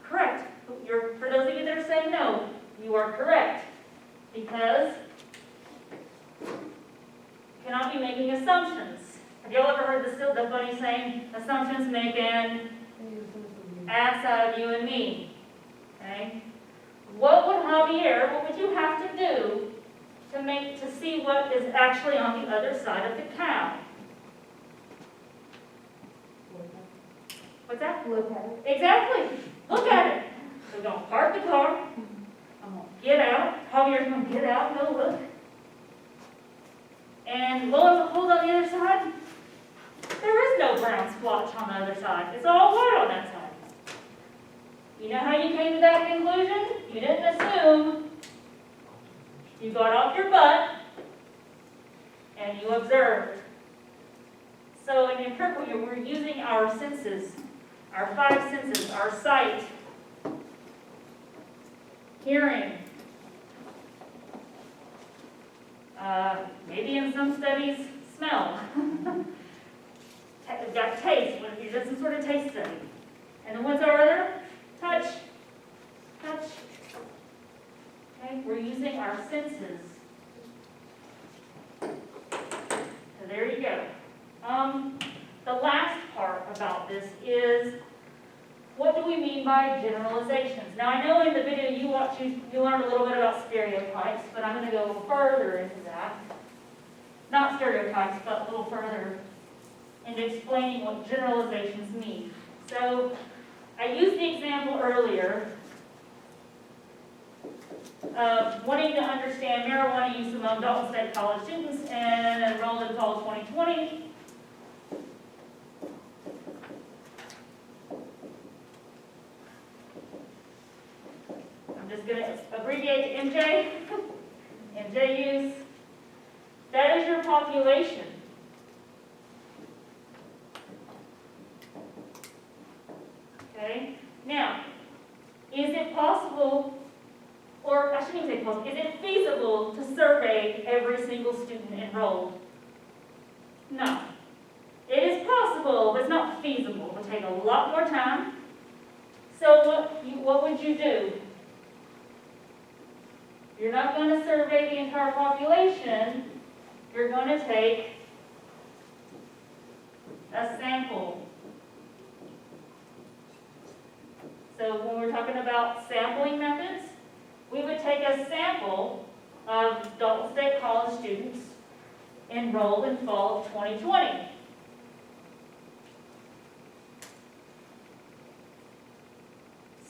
Correct. For those of you that are saying no, you are correct. Because you cannot be making assumptions. Have you all ever heard the funny saying, assumptions make an ass out of you and me? Okay? What would you have to do to see what is actually on the other side of the cow? What's that? Look at it. Exactly. Look at it. We're going to park the car. I'm going to get out. Javier's going to get out and go look. And lo and behold, on the other side, there is no brown splotch on the other side. It's all white on that side. You know how you came to that conclusion? You didn't assume. You got off your butt and you observed. So in interpreting, we're using our senses, our 5 senses, our sight, hearing, maybe in some studies, smell. We've got taste, when you did some sort of taste study. And then what's our other? Touch. Touch. Okay, we're using our senses. So there you go. The last part about this is, what do we mean by generalizations? Now I know in the video you learned a little bit about stereotypes, but I'm going to go further into that. Not stereotypes, but a little further into explaining what generalizations mean. So I used the example earlier of wanting to understand marijuana use among Dalton State College students and enrolled in fall 2020. I'm just going to abbreviate to MJ. MJ use. That is your population. Okay? Now, is it possible, or I shouldn't even say possible, is it feasible to survey every single student enrolled? No. It is possible, but it's not feasible. It will take a lot more time. So what would you do? You're not going to survey the entire population. You're going to take a sample. So when we're talking about sampling methods, we would take a sample of Dalton State College students enrolled in fall of 2020.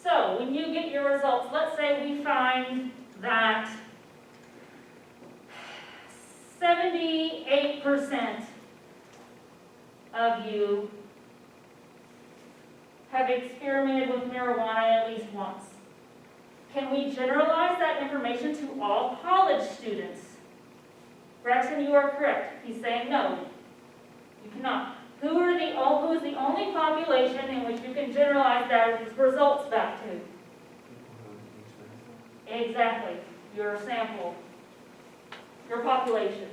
So when you get your results, let's say we find that 78% of you have experimented with marijuana at least once. Can we generalize that information to all college students? Braxton, you are correct. He's saying no. You cannot. Who is the only population in which you can generalize those results back to? Exactly. Your sample. Your population.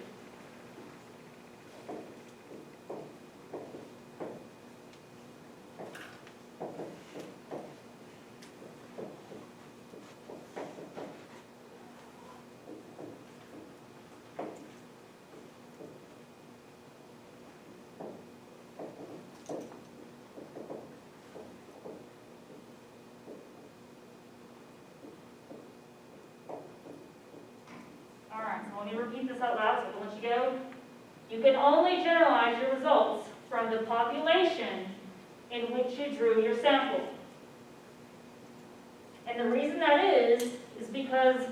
Let me repeat this out loud so I won't let you go. You can only generalize your results from the population in which you drew your sample. And the reason that is because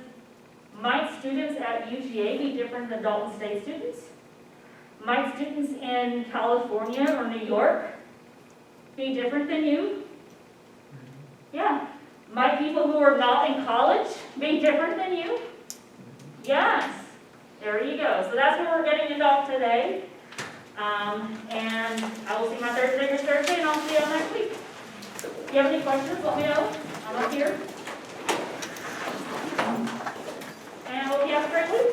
might students at UGA be different than Dalton State students? Might students in California or New York be different than you? Yeah. Might people who are not in college be different than you? Yes. There you go. So that's what we're getting into today. And I will see my third graders Thursday, and I'll see you next week. If you have any questions, let me know. I'm up here. And I hope you have a great week.